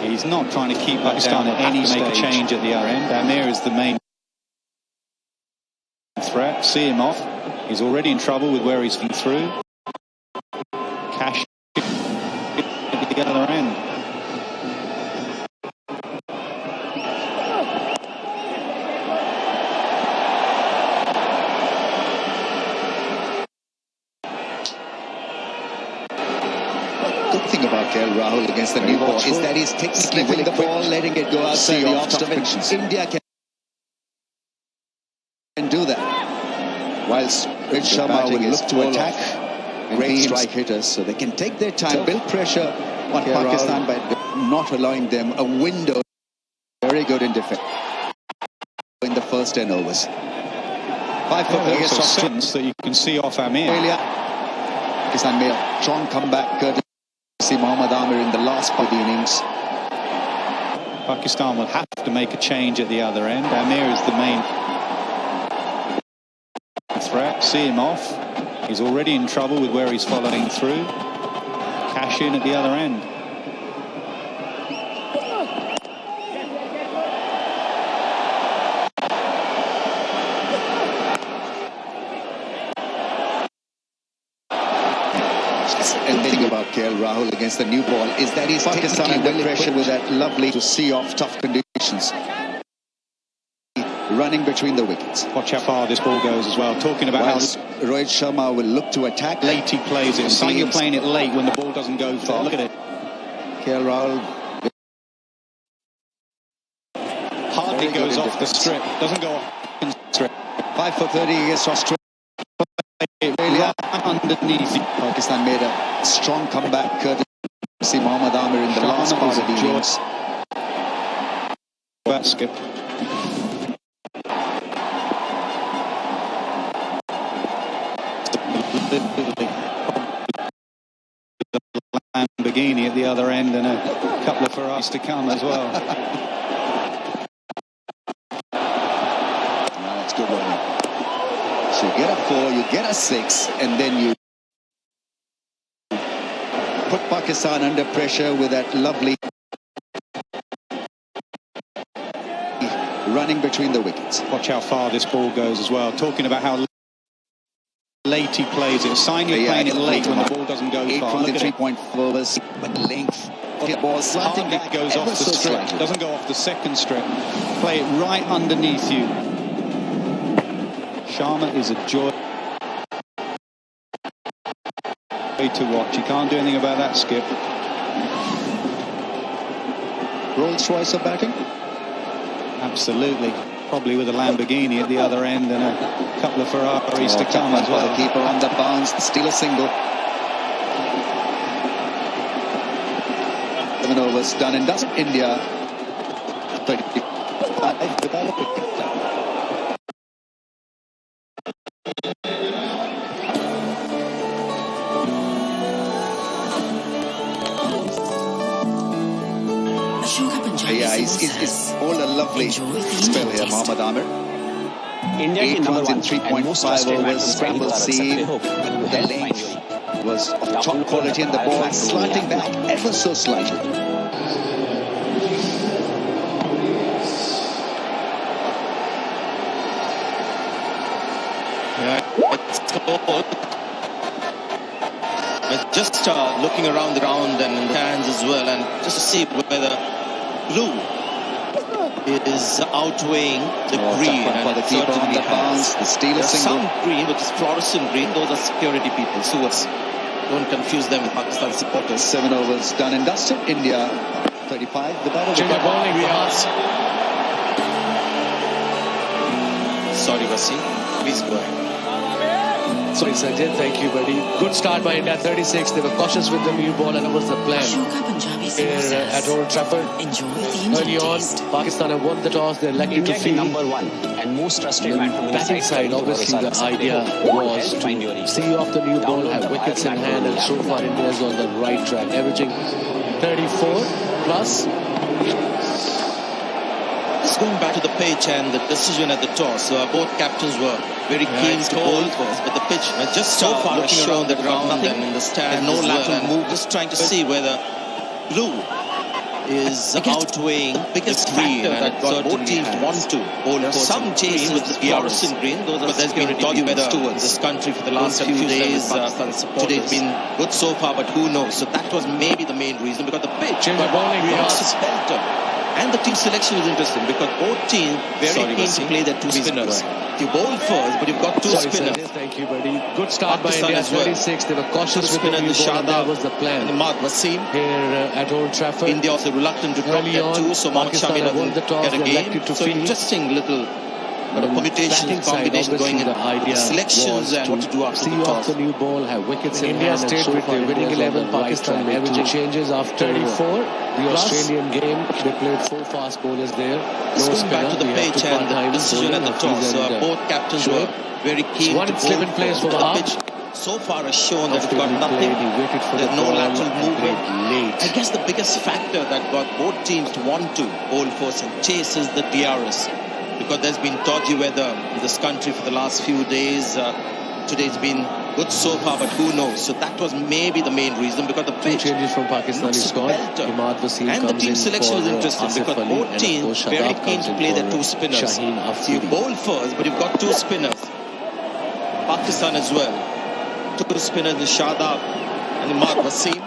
He's not trying to keep that down at any stage. Make a change at the other end. Amir is the main threat. See him off. He's already in trouble with where he's been through. Cash at the other end. Good thing about Rahul against the new ball is that he's sniffing the ball, letting it go outside the off stump. India can do that. Whilst Rohit Sharma will look to attack, great strike hitters, so they can take their time, build pressure on Pakistan by not allowing them a window. Very good in defense in the first 10 overs. 5 for biggest sense that you can see off Amir. Pakistan made a strong comeback courtesy Mohammad Amir in the last part of the innings. Pakistan will have to make a change at the other end. Amir is the main threat. See him off. He's already in trouble with where he's following through. Cash in at the other end. And the thing about Rahul against the new ball is that he's Pakistan under pressure with that lovely to see off tough conditions. Running between the wickets. Watch how far this ball goes as well. Talking about how Rohit Sharma will look to attack. Late he plays it. Saying you're playing it late when the ball doesn't go far. Look at it. Rahul hardly goes off the strip. Doesn't go off the strip. 5 for 30 against Australia. Underneath. Pakistan made a strong comeback courtesy Mohammad Amir in the last part of the innings. Basket. Lamborghini at the other end and a couple of Ferraris to come as well. That's good running. So you get a 4, you get a 6, and then you put Pakistan under pressure with that lovely running between the wickets. Watch how far this ball goes as well. Talking about how late he plays it. Sign you're playing it late when the ball doesn't go far. 8.3 overs, but length. The ball slanting back goes off the strip. Doesn't go off the second strip. Play it right underneath you. Sharma is a joy to watch. You can't do anything about that, Skip. Rolls-Royce of batting? Absolutely. Probably with a Lamborghini at the other end and a couple of Ferraris to come as well. The keeper on the bounce, steal a single. 7 overs done and dusted. India 35 without a wicket. He's all a lovely spell here, Mohammad Amir. India 8 runs in 3.5 overs, scramble seam. The length was of top quality and the ball slanting back ever so slightly. Just looking around the ground and in the hands as well, and just to see whether blue is outweighing the green, and the keeper on the bounce, the steal a single. Some green, which is fluorescent green, those are security people, so don't confuse them with Pakistan supporters. 7 overs done and dusted. India 35 without a wicket. Sorry, Wasim, please go ahead. Sorry, Sanjay. Thank you, buddy. Good start by India. 36. They were cautious with the new ball, and that was the plan. Here at Old Trafford. Early on, Pakistan have won the toss. They're likely to field. #1 and most trusted the batting side, obviously, the idea was to see off the new ball, have wickets in hand, and so far India is on the right track, averaging 34 plus. Just going back to the pitch and the decision at the toss, both captains were very keen to bowl first, but the pitch just so far looking around the ground and in the stand, no lateral move, just trying to see whether blue is outweighing biggest factor that both teams want to bowl for. Some chases with the fluorescent green, those are there's been arguments towards this country for the last few days. Today's been good so far, but who knows? So that was maybe the main reason, because the pitch was better. And the team selection is interesting because both teams very keen to play their two spinners. You bowl first, but you've got two spinners. Thank you, buddy. Good start by India. 36. They were cautious with the new ball, and that was the plan. Wasim here at Old Trafford. India also reluctant to drop their two, so Mohammad Shami doesn't get a game. So interesting little combination going in. The selections and what to do after the toss. See off the new ball, have wickets in hand. India stayed with their winning 11. Pakistan made 2 changes after 34. The Australian game, they played 4 fast bowlers there. No spinner. Back to the pitch and the decision at the toss. So both captains were very keen to slip in place for the pitch. So far has shown that it's got nothing. There's no lateral movement. I guess the biggest factor that got both teams to want to bowl first and chase is the DRS. Because there's been dodgy weather in this country for the last few days. Today's been good so far, but who knows? So that was maybe the main reason, because the pitch changes from Pakistan is gone. And the team selection is interesting because both teams very keen to play their two spinners. So you bowl first, but you've got two spinners. Pakistan as well. Two spinners, the Shadab and Imad Wasim.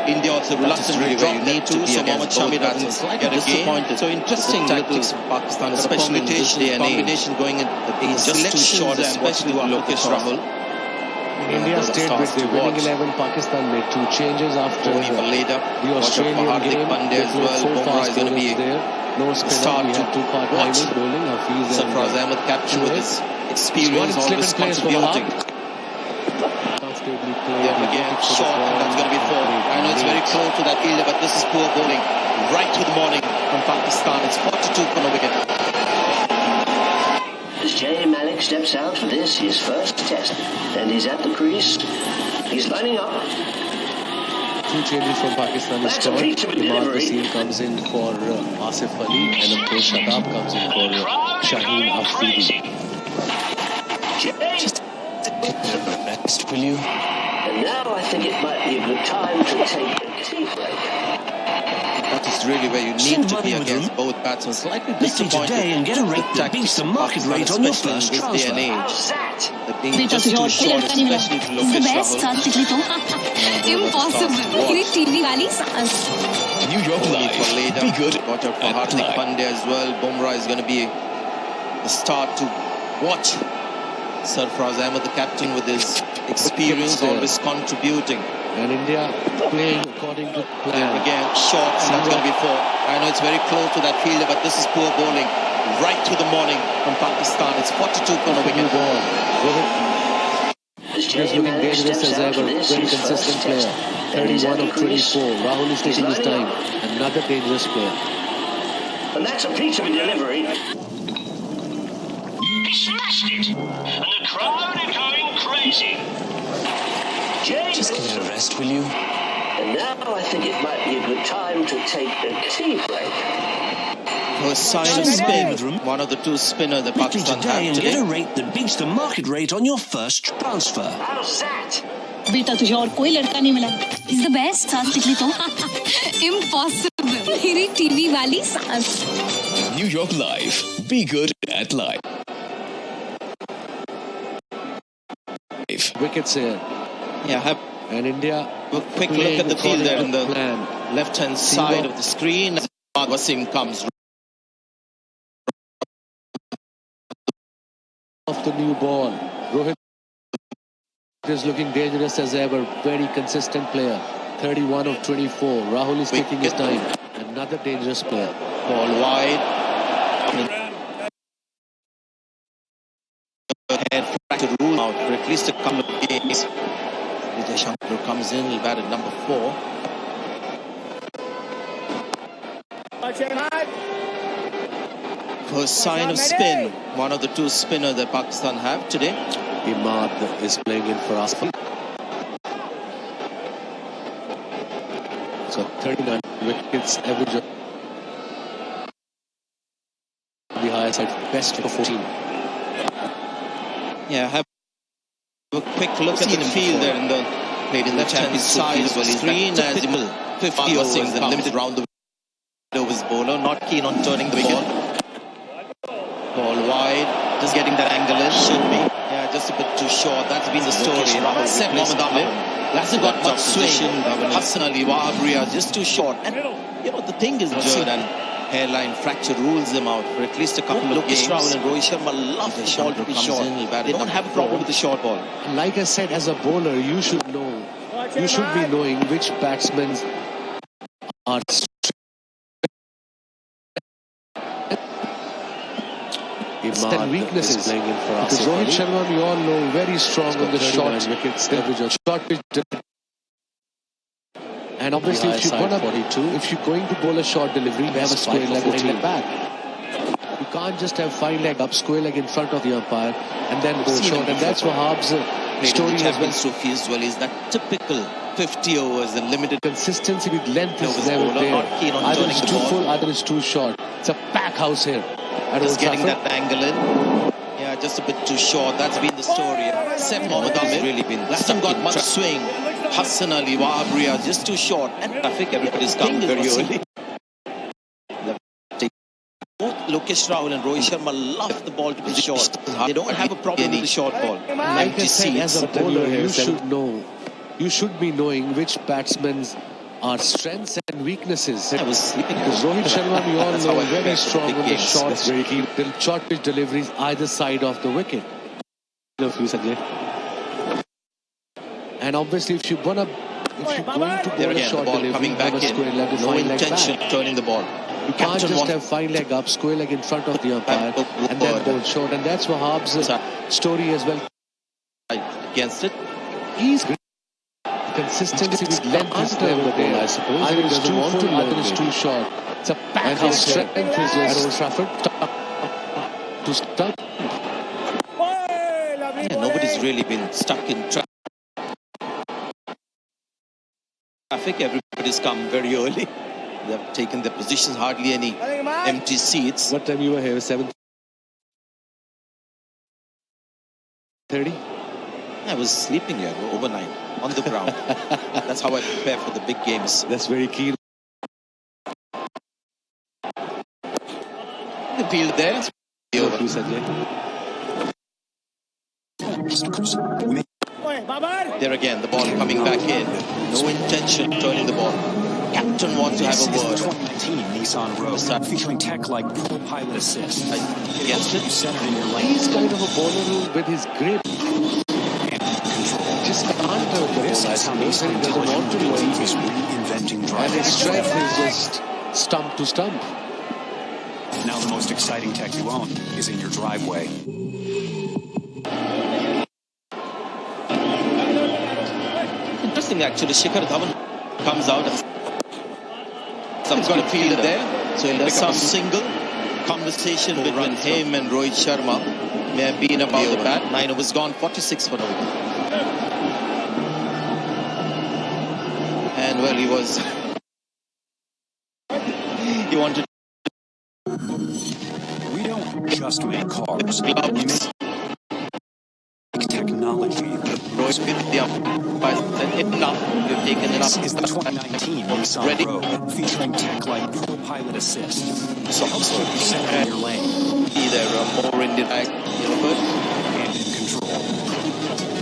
India also reluctantly drop their two, so Mohammad Shami doesn't get a game. So interesting tactics from Pakistan, especially combination going in the selections, especially with Lokesh Rahul. India stayed with the winning 11. Pakistan made 2 changes after the Australian game. They played 4 fast bowlers there. No spinner. We had 2-part timing bowling. Hafiz and Sarfraz Ahmed, captain with his experience, always contributing. Again, short, and that's going to be 4. I know it's very close to that fielder, but this is poor bowling right to the morning from Pakistan. It's 42 for no wicket. As Jay Malik steps out for this, his first test, and he's at the crease. He's lining up. 2 changes from Pakistan is gone. Imad Wasim comes in for Asif Ali, and of course Shadab comes in for Shaheen Afridi. Just rest, will you? And now I think it might be a good time to take a tea break. That is really where you need to be against both batsmen. Slightly disappointed. Today and get a rate that beats the market rate on your first transfer. Being just too short, especially to Lokesh Rahul. Impossible. Mere TV wali saas. New York Live. Be good. Watch out for Hardik Pandya as well. Bumrah is going to be the start to watch. Sarfraz Ahmed, the captain, with his experience, always contributing. And India playing according to plan. Again, shots, that's going to be 4. I know it's very close to that fielder, but this is poor bowling. Right through the morning from Pakistan. It's 42 for a wicket. He's looking dangerous as ever. Very consistent player. 31 of 24. Rahul is taking his time. Another dangerous player. And that's a piece of a delivery. He smashed it, and the crowd are going crazy. Just give it a rest, will you? And now I think it might be a good time to take a tea break. For a sign of spin, one of the 2 spinners that Pakistan today have and today. get a rate that beats the market rate on your first transfer. How's that? बेटा तुझे और कोई लड़का नहीं मिला. He's the best. सास निकली तो. Impossible. मेरी TV वाली सास. New York Live. Be good at life. Wickets here. Yeah, and India. A quick look at the field there in the left-hand side of the screen. Wasim comes off the new ball. Rohit is looking dangerous as ever. Very consistent player. 31 of 24. Rahul is taking his time. Another dangerous player. Ball wide. Head fracture rule out for at least a couple of games. Vijay Shankar comes in. He'll bat at number 4. For a sign of spin, one of the 2 spinners that Pakistan have today. Imad is playing in for Asfal. So 39 wickets average. The higher side, best for 14. Yeah, have a quick look at the field there in the played in the left-hand side of the screen as 50 overs and limited round the overs bowler, not keen on turning the wicket. Ball wide, just getting that angle in, should be. Yeah, just a bit too short. That's been the story. Except Mohammad Amir hasn't got much swing. Hassan Ali, Wahab Riaz, just too short. And you know the thing is, Judd, and hairline fracture rules them out for at least a couple of games. Rahul and Rohit Sharma love the ball to be short. They don't have a problem with the short ball. Like I said, as a bowler, you should know. You should be knowing which batsmen are. And weaknesses playing in for us. Because Rohit Sharma, we all know, very strong on the short wickets. Short pitch. And obviously, if you're going to bowl a short delivery, you have a square leg and back. You can't just have 5 leg up, square leg in front of the umpire, and then go short. And that's Wahab's story as well. Is that typical 50 overs and limited consistency with length is never there. Either it's too full, either it's too short. It's a pack house here. Just getting that angle in. Yeah, just a bit too short. That's been the story. Except Mohammad Amir really been. Hasn't got much swing. Hassan Ali, Wahab Riaz, just too short. And traffic, everybody's come very early. Both Lokesh Rahul and Rohit Sharma love the ball to be short. They don't have a problem with the short ball. Like I said, as a bowler, you should know. You should be knowing which batsmen are strengths and weaknesses. I was sleeping. Because Rohit Sharma, we all know, very strong on the short pitch deliveries either side of the wicket. And obviously, if you're going to bowl a short delivery, coming back in, no intention of turning the ball. You can't just have 5 leg up, square leg in front of the umpire, and then bowl short. And that's Wahab's story as well. Against it, he's consistency with length is never there, I suppose. Either it's too full, either it's too short. It's a pack of strength is Old Trafford to start. Yeah, nobody's really been stuck in traffic. Everybody's come very early. They have taken their positions, hardly any empty seats. What time you were here? 7:30? I was sleeping here overnight on the ground. That's how I prepare for the big games. That's very keen. field there. There again, the ball coming back in. No intention of turning the ball. Captain wants to have a word. 2019 Nissan Rogue featuring tech like Pro Pilot Assist. Against it. You center in your lane. He's kind of a bowler who, with his grip, just can't turn the ball. He doesn't want to do anything. And his strength is just stump to stump. Now the most exciting tech you own is in your driveway. Interesting, actually. Shikhar Dhawan comes out. Someone's got a fielder there. So there's some single conversation between him and Rohit Sharma. May have been about the bat. 9 overs gone, 46 for Rohit. And well, he was... he wanted... We don't just make cars. We make technology. Rohit with the umpires said enough. We've taken enough. This is the 2019 Nissan Rogue featuring tech like Pro Pilot Assist. So helps keep you center in your lane. Either more Indian bag, and in control.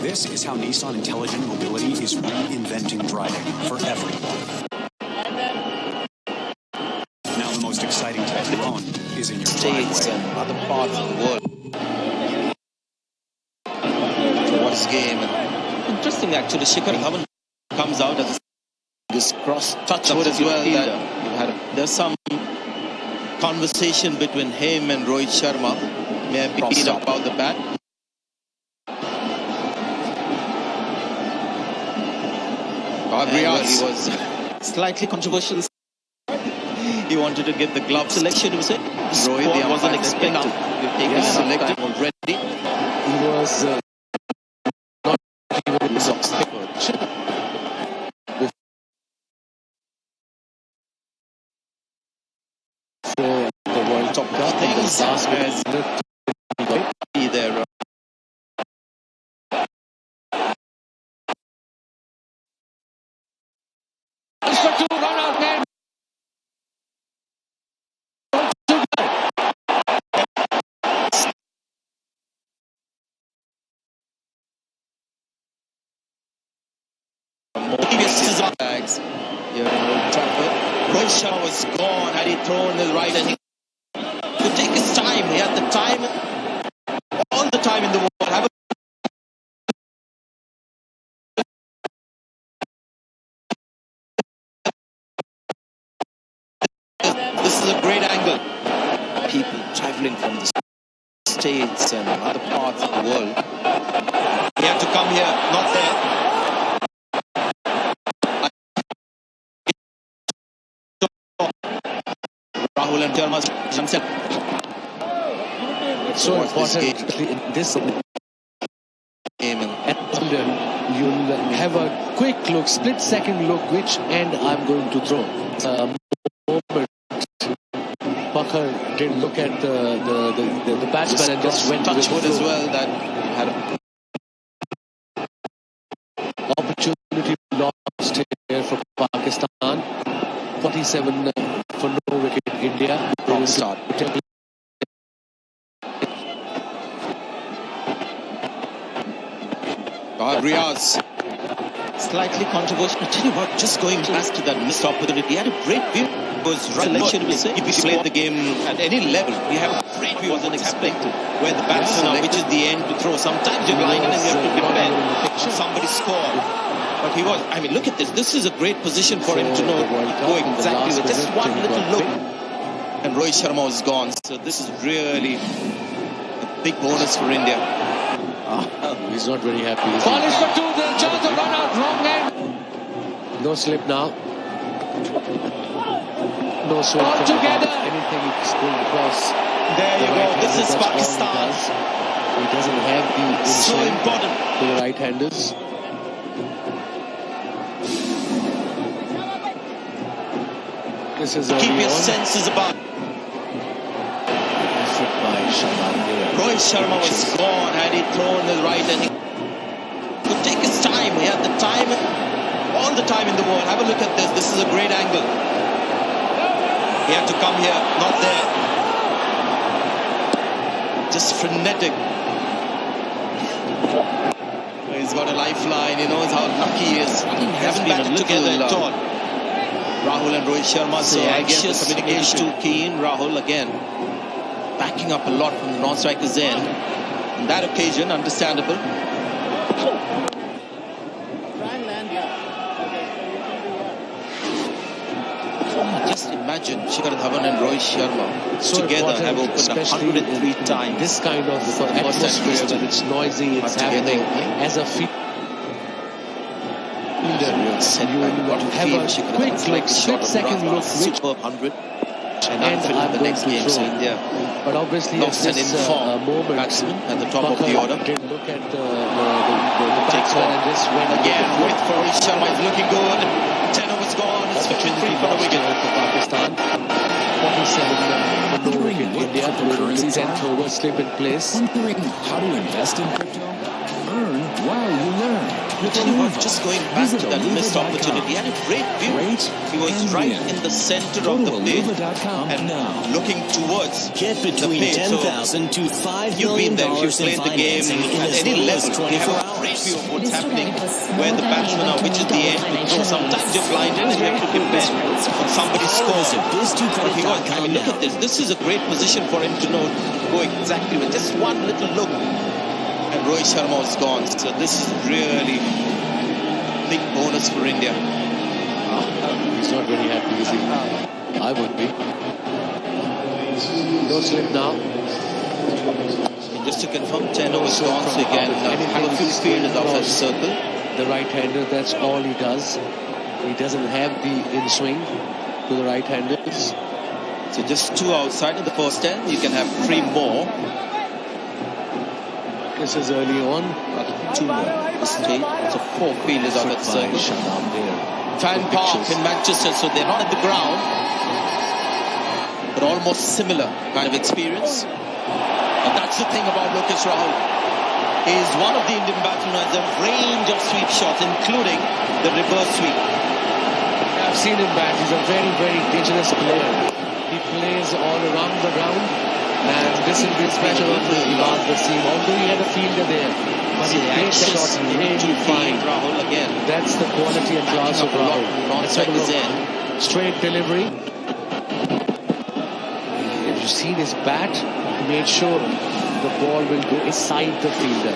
This is how Nissan Intelligent Mobility is reinventing driving for everyone. Now the most exciting tech you own is in your States driveway. and other parts of the world. To watch game. Interesting, actually. Shikhar Dhawan comes out as this cross touch as well. There's some conversation between him and Rohit Sharma. May have been about the bat. He was slightly controversial. He wanted to get the glove selection. He was it. Rohit wasn't expected. You've taken selected already. He was not even socks. For the World Top Cup, the last minute be there. Bags here in Old Trafford. Rohit Sharma was gone. Had he thrown his right and he could take his time. He had the time, all the time in the world. This is a great angle. People traveling from the States and other parts of the world. He had to come here, not there. Rahul and Sharma himself. It's so important in this game. And you'll have a quick look, split-second look, which end I'm going to throw. Moment, Bahar didn't look at the batsman and just went touch wood as well. That had opportunity lost here for Pakistan. 47 for no wicket. India. Wrong start. Riaz. Slightly controversial. I tell you what, just going back to that missed opportunity, he had a great view. It was right. If you play the game at any level, you have a great view. Wasn't expected. Where the batsman are, which is the end to throw. Sometimes you're lying and you have to depend. Somebody score. But he was, I mean, look at this. This is a great position for him to know go exactly with just one little look. And Rohit Sharma was gone. So this is really a big bonus for India. He's not very happy. Ball is for two. They'll chance to run out. Wrong end. No slip now. No swing. All together. Anything is going across. There you go. This is Pakistan. He doesn't have the so important to the right-handers. This is keep your senses about. Rohit Sharma was gone. Had he thrown his right and he could take his time. He had the time, all the time in the world. Have a look at this. This is a great angle. He had to come here, not there. just frenetic. He's got a lifeline. He knows how lucky he is. He hasn't batted together at all. Rahul and Rohit Sharma, so I guess the communication too keen. Rahul again backing up a lot from the non-striker's end. On that occasion, understandable. Just imagine Shikhar Dhawan and Rohit Sharma together have opened 103 times. This kind of atmosphere where it's noisy, it's happening as a fielder. You have a quick, like split-second look, superb 100. And I'm the next game, so India but obviously lost an informed moment batsman at the top of the order. Did look at the batsman and this went again with Rohit Sharma is looking good. 10 overs gone. It's 53 for the wicket for Pakistan. 47 for no wicket. India to 10th over slip in place. Wondering how to invest in crypto? Earn while you learn. Just going back to that missed opportunity, he had a great view. He was right in the center of the pitch and looking towards Get between $10,000 to $5 you've been million there, you've played the game at any level. You have a great view of what's happening, where the batsmen are, which is the end to throw. Sometimes you're blinded and you have to depend on somebody scores. I mean, look at this. This is a great position for him to know, go exactly with just one little look. And Rohit Sharma was gone. So this is really big bonus for India. He's not very happy, is he? I would be. No slip now. And just to confirm, 10 overs gone. So again, have a few fielders off that circle. The right-hander, that's all he does. He doesn't have the in-swing to the right-handers. So just 2 outside in the first 10. You can have 3 more. This is early on. 2 more. So 4 fielders on that circle. Fan Park in Manchester, so they're not at the ground, but almost similar kind of experience. And that's the thing about Lokesh Rahul. He is one of the Indian batsmen who has a range of sweep shots, including the reverse sweep. I've seen him bat. He's a very, very dangerous player. He plays all around the ground. And this will be special on the Wasim, although he had a fielder there. But he played the shot really fine. Rahul again. That's the quality and class of Rahul. Straight delivery. If you've seen his bat, he made sure the ball will go inside the fielder.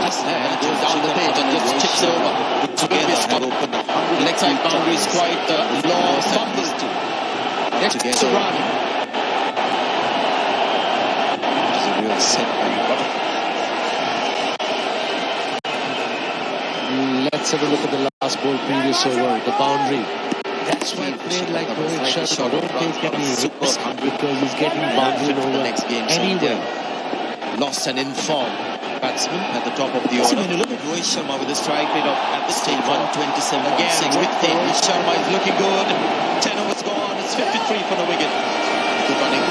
Just goes down the pitch and just chips it over. Together. Leg side boundary is quite long. Fumbles to. Next to run. Let's have a look at the last ball previous over, the boundary. That's why I played like Rohit Sharma. Don't take any risk because he's getting boundary over next game anyway. Lost an informed batsman at the top of the order. When you look at Rohit Sharma with a strike rate of at this stage 127 again with Rohit Sharma is looking good. 10 overs gone. It's 53 for the wicket. Good running.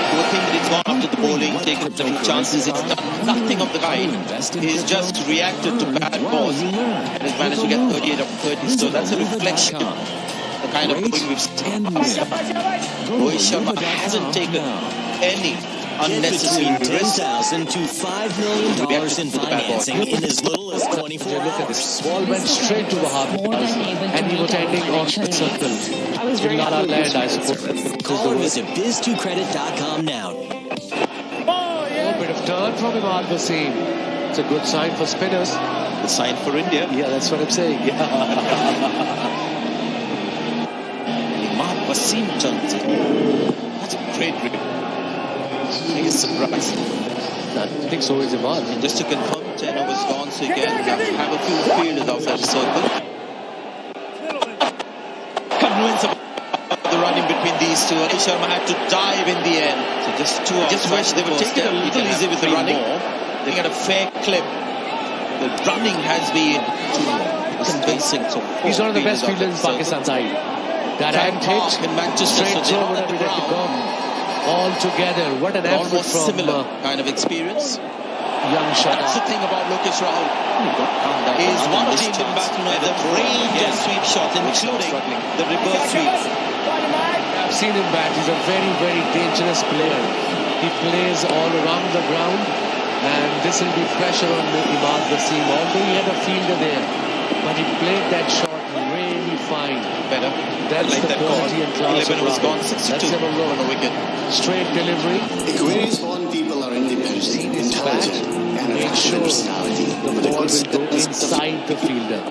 You would think that it's gone after the bowling, taken a few chances. It's done nothing of the kind. He's just reacted to bad balls and has managed to get 38 of 30. So that's a reflection of the kind of bowling we've seen. Rohit Sharma hasn't taken any unnecessary risk. $10,000 to $5 million in financing in as little as 24 hours. Look at this. Ball went straight to Bahart and he was ending on the circle. In Lara land, I suppose. Call or visit biz2credit.com now. A bit of turn from Wasim. It's a good sign for spinners. The sign for India. Yeah, that's what I'm saying. Wasim turns it. That's a great rip. He is surprised. I think so is Imad. And just to confirm, 10 overs gone, so again, have a few fielders outside the circle. Convince about the running between these two. Rohit Sharma had to dive in the end. So just 2 outside. Just wish they would take it a little easy with the running. They get a fair clip. The running has been too convincing. So he's one of the best fielders in Pakistan side. That hand hit in Manchester, straight throw would have been all together. What an effort almost from similar kind of experience. Young shot. That's the thing about Lokesh Rahul. He is one of the Indian batsmen who has a range of sweep shots, including the reverse sweep. I've seen him bat. He's a very, very dangerous player. He plays all around the ground, and this will be pressure on Imad Wasim. Although he had a fielder there, but he played that shot really fine. Better. That's like the that quality call. and class 11 of was Rahul. gone, 62 Let's have a look. on a wicket. Straight delivery. Aquarius born people are independent, intelligent, and Make attractive sure personality. the ball will go inside the fielder.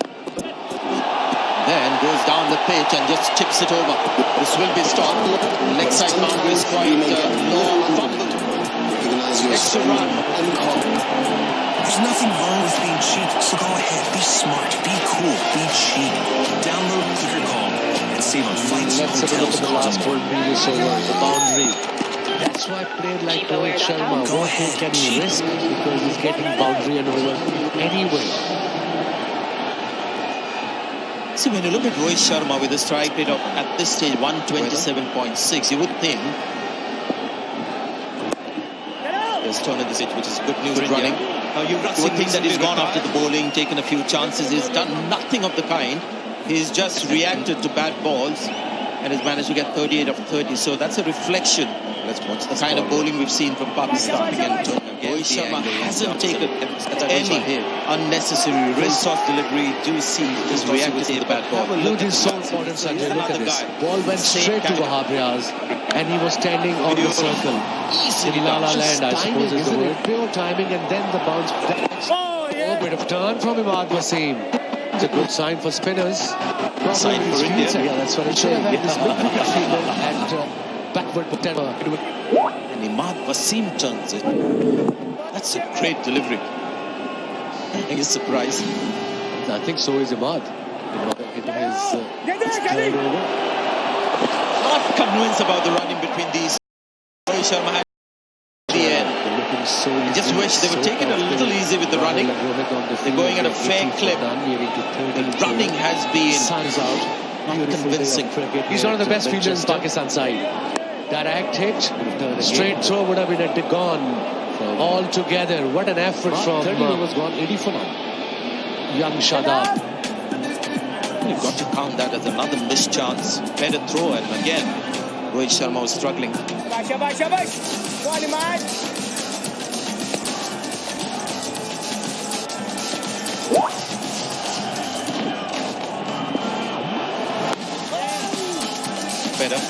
Then goes down the pitch and just tips it over. This will be stopped. Leg side boundary is quite low. Fumble. Extra run. There's nothing wrong with being cheap, so go ahead, be smart, be cool, be cheap. Download Clicker Call and save on flights, Let's have a look hotels, at the last ball previous over, the boundary. That's why I played like Rohit Sharma. Go What ahead, can he risk? Because he's getting boundary and over anyway. See, when you look at Rohit Sharma with a strike rate of, at this stage, 127.6, you would think there's turn of the pitch, which is good news running. You would think that he's gone after the bowling, taken a few chances. He's done nothing of the kind. He's just reacted to bad balls and has managed to get 38 of 30. So that's a reflection. Let's watch the kind of bowling we've seen from Pakistan. Rohit Sharma hasn't taken any unnecessary risk. Toss delivery. Do see just reacted to the bad ball. Look at so important, Sanjay. Look at this. Ball went straight to Wahab Riaz, and he was standing on the circle. In La La Land, I suppose is the word. Pure timing, and then the bounce. Oh, bit of turn from Imad Wasim. It's a good sign for spinners. Sign for India. Yeah, that's what it should have had. This big wicket fielder and backward potential. And Imad Wasim turns it. That's a great delivery. He's surprised. I think so is Imad. In his third over. Not convinced about the run in between these. Rohit Sharma had the end. I just wish they were taking it a little easy with the running. They're going at a fair clip. The running has been not convincing. He's one of the best fielders in Pakistan side. Direct hit, straight throw would have been a gone. All together, what an effort from 30 overs gone, 80 for now. Young Shadab. You've got to count that as another missed chance. Better throw, and again, Rohit Sharma was struggling. Better.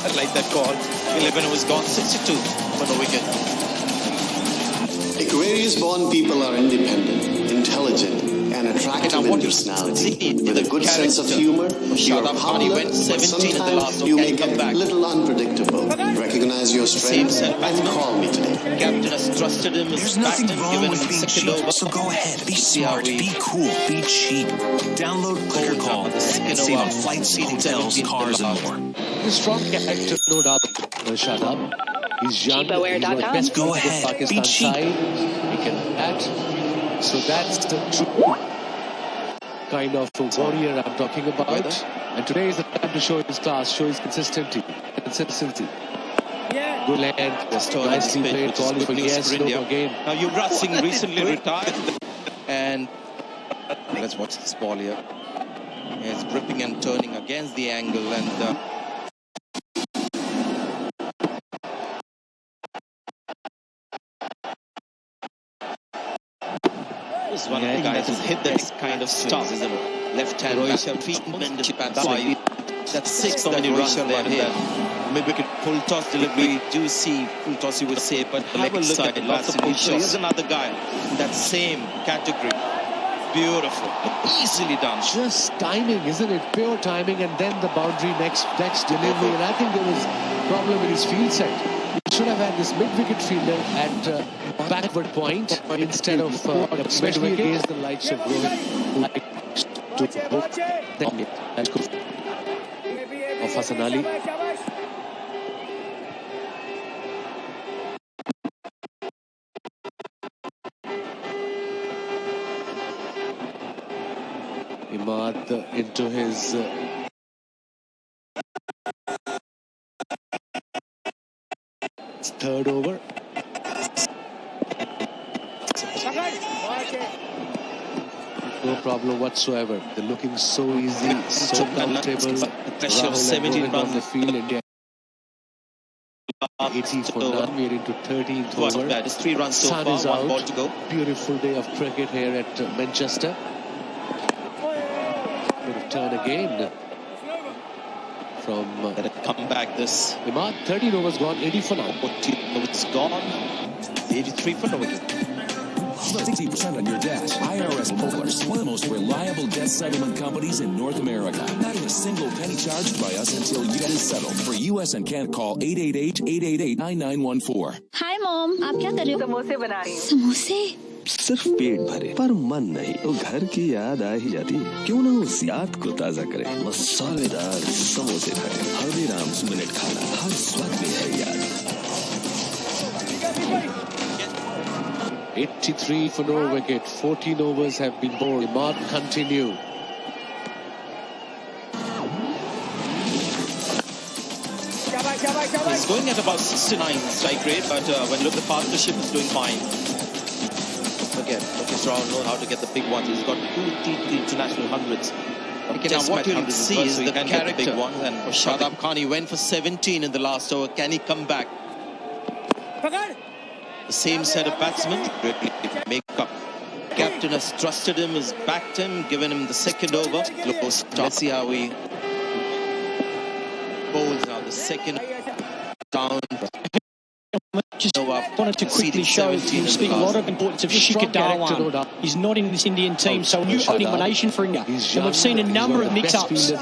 I like that call. 11 was gone, 62 for the wicket. Aquarius born people are independent, intelligent, and attractive in personality. With a good sense of humor, you're popular, but sometimes you may get a little unpredictable. Recognize your strengths and call me today. Captain has trusted him. There's nothing wrong with being cheap, so go ahead, be smart, be cool, be cheap. Download Clicker Call and save on flights, hotels, cars, and more. He's a strong character, no doubt. Shadab. He's young. He's one of the best Go players ahead, of Pakistan be cheap. side. He can bat. So that's the true kind of warrior I'm talking about. And today is the time to show his class, show his consistency. Good land, nicely played, call for yes, no again. Now Yuvraj Singh recently retired, and let's watch this ball here. He's gripping and turning against the angle, and this is one of the guys who's hit that kind of stuff. Left-hand feet bendmanship at 5. That's 6 that he runs there here. Mid-wicket full toss delivery. Do see full toss, you would say, but the leg side, lots of pull shots. Here's another guy in that same category. Beautiful, easily done. Just timing, isn't it? Pure timing, and then the boundary next delivery. And I think there was a problem with his field set. He should have had this mid-wicket fielder at backward point instead of especially against the likes of Rohit, who likes to book of Hassan Ali. Imad into his third over. No problem whatsoever. They're looking so easy, so comfortable. Pressure of 17 runs on the field. India 80 for none. We are into 13th over. That is 3 runs so Sun far, is 1 out. ball to go. Beautiful day of cricket here at Manchester. Bit of turn again from come back this. Imad. 13 overs gone, 80 for none. 14 overs gone, 83 for no wicket. 60% on your dash. IRS Pullers, one of the most reliable debt settlement companies in North America. Not a single penny charged by us until you get it settled. For US and Canada, call 888-888-9914. Hi mom, आप क्या कर रहे हो? समोसे बना रही हूँ। समोसे? सिर्फ पेट भरे पर मन नहीं, तो घर की याद आ ही जाती है। क्यों ना उस याद को ताजा करें, मसालेदार समोसे खाएं। हल्दीराम्स मिनट खाना हर स्वाद में है याद। 83 for no wicket. 14 overs have been bowled. Imad continue. He's going at about 69 strike rate, but when look, the partnership is doing fine. Again, Lokesh Rao knows how to get the big ones. He's got 2 T20 international hundreds. Now what you'll see is the character. Big one. And Shadab Khan, he went for 17 in the last over. Can he come back? The same set of batsmen, make up. Captain has trusted him, has backed him, given him the second over. Let's see how he bowls now. The second down. Just wanted to quickly show you speak a lot of importance of Shikhar Dhawan. He's not in this Indian team, so a new elimination for India. And we've seen a number of mix-ups,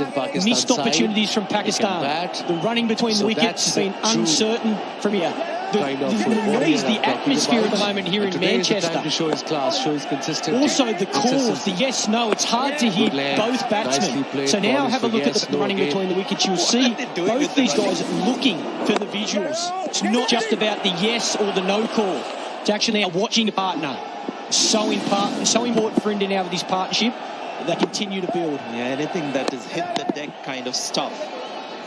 missed opportunities from Pakistan. The running between the wickets has been uncertain from here. The atmosphere at the moment here in Manchester. To show his class, show his consistency. Also the calls, the yes, no. It's hard to hear both batsmen. So now have a look at the running between the wickets. You'll see both these guys looking for the visuals. It's not just about the yes or the no call. It's actually now watching the partner. So important for India now with this partnership. They continue to build. Yeah, anything that is hit the deck kind of stuff.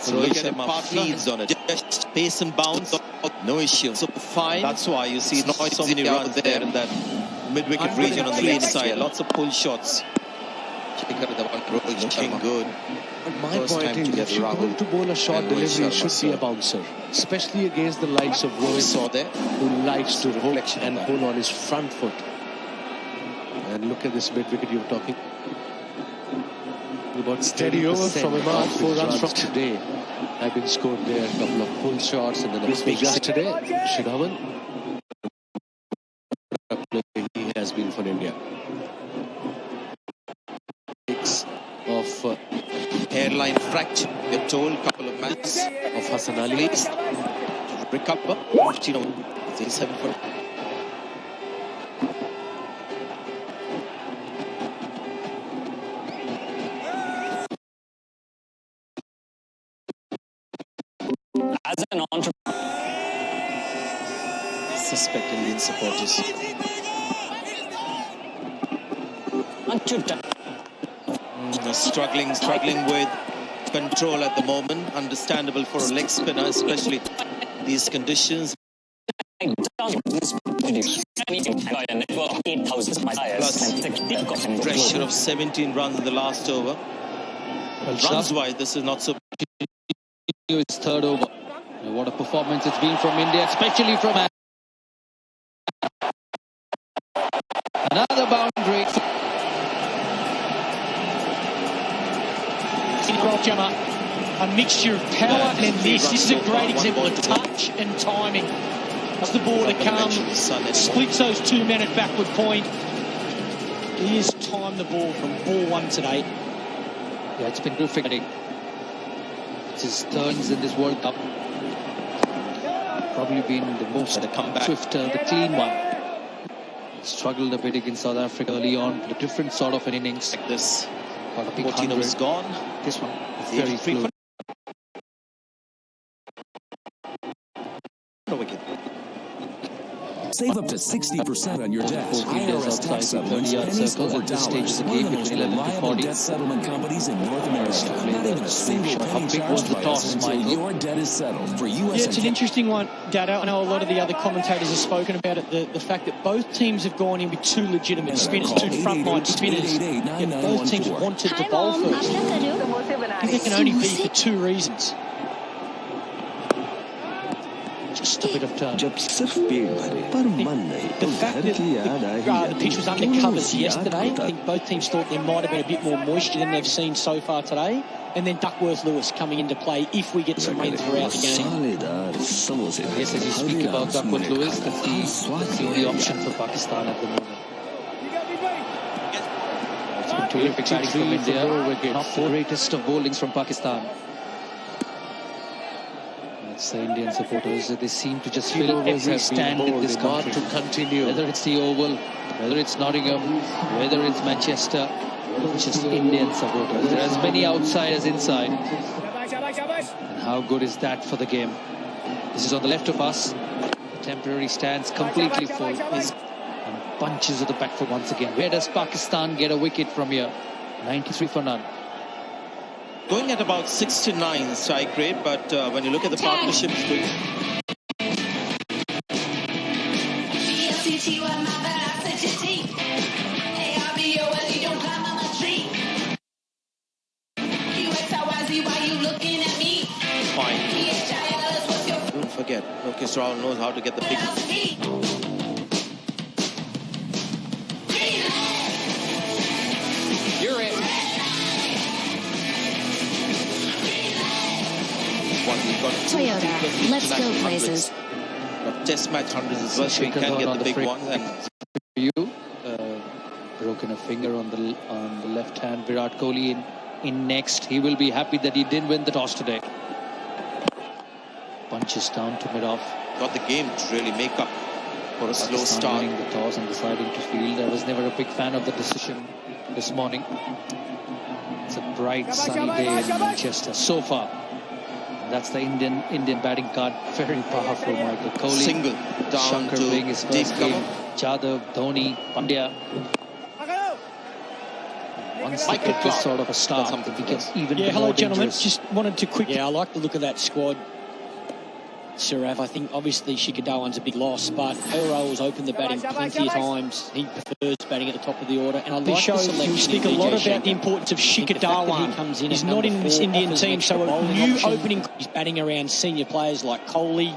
So look at him feeds on it. Just pace and bounce, no issue. So fine. That's why you see so many runs there in that mid-wicket region on the lane side. Lots of pull shots. Looking good. But my point is, if you're going to bowl a short delivery, it should be a bouncer. Especially against the likes of Rohit, who likes to hook and bowl on his front foot. And look at this mid-wicket you're talking about. Steady over from Imad, 4 runs from today. Have been scored there, a couple of pull shots, and then yesterday, Shidhawan. He has been for India. Of hairline fracture, we're told, couple of matches of Hassan Ali. Recover, 37 for. As an entrepreneur, suspect Indian supporters. Struggling with control at the moment. Understandable for a leg spinner, especially these conditions. Plus pressure of 17 runs in the last over. Runs-wise, this is not so. His third over. What a performance it's been from India, especially from another boundary. A mixture of power and this is a great example of touch and timing. As the border comes, splits those 2 men at backward point. He has timed the ball from ball 1 today. Yeah, it's been terrific. It's his thirds in this World Cup. Probably been the most swifter, the clean one. He struggled a bit against South Africa early on. A different sort of an innings. Like this. 14 overs gone. This one very fluid. No wicket. Save up to 60% on your debts. IRS tax settlements, pennies over dollars. One of the most reliable debt settlement companies in North America. Not even a single penny charged by us until your debt is settled. For US it's an interesting one, Dado. I know a lot of the other commentators have spoken about it. The fact that both teams have gone in with 2 legitimate spinners, 2 frontline spinners. Yet both teams wanted to bowl first. I think there can only be for 2 reasons. lost a bit of turn. जब सिर्फ पेट भरे पर मन नहीं तो घर की याद आ ही The pitch was under covers yesterday. I think both teams thought there might have been a bit more moisture than they've seen so far today. And then Duckworth Lewis coming into play if we get some rain throughout the game. Yes, as you speak about Duckworth Lewis, that's the only option for Pakistan at the moment. It's been terrific batting from India. Not the greatest of bowlings from Pakistan. That's the Indian supporters. They seem to just fill every stand in this country. To continue. Whether it's the Oval, whether it's Nottingham, whether it's Manchester, it's just Indian supporters. There are as many outsiders inside. And how good is that for the game? This is on the left of us. The temporary stands completely full. And punches of the back foot once again. Where does Pakistan get a wicket from here? 93 for none. Going at about 69 strike rate, but when you look at the partnerships, fine. Don't forget, Lokesh Rao knows how to get the big. You're it. Toyota, let's go places. Test match hundreds as well, so he can get the big ones. And you broken a finger on the left hand. Virat Kohli in next. He will be happy that he didn't win the toss today. Punches down to mid-off. Got the game to really make up for a slow start. Winning the toss and deciding to field. I was never a big fan of the decision this morning. It's a bright sunny day in Manchester so far. That's the Indian batting card. Very powerful, Michael. Kohli. Single down Shankar to playing his first game. Jadhav, Dhoni, Pandya. Once they get this sort of a start, it becomes even more hello, gentlemen. dangerous. Just wanted to quickly. I like the look of that squad. Siraf, I think obviously Shikhar Dhawan's a big loss, but Rahul has opened the batting plenty of times. He prefers batting at the top of the order, and I like the selection. We speak a lot about the importance of Shikhar Dhawan. He's not in this Indian team, so a new opening. He's batting around senior players like Kohli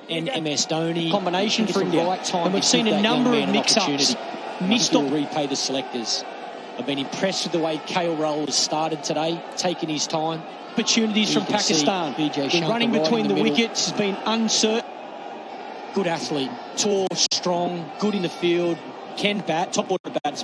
and MS Dhoni. Combination for India. And we've seen a number of mix-ups. Missed or repay the selectors. I've been impressed with the way Rahul has started today, taking his time. Opportunities from Pakistan. The running between the wickets has been uncertain. Good athlete, tall, strong, good in the field, can bat, top order bats.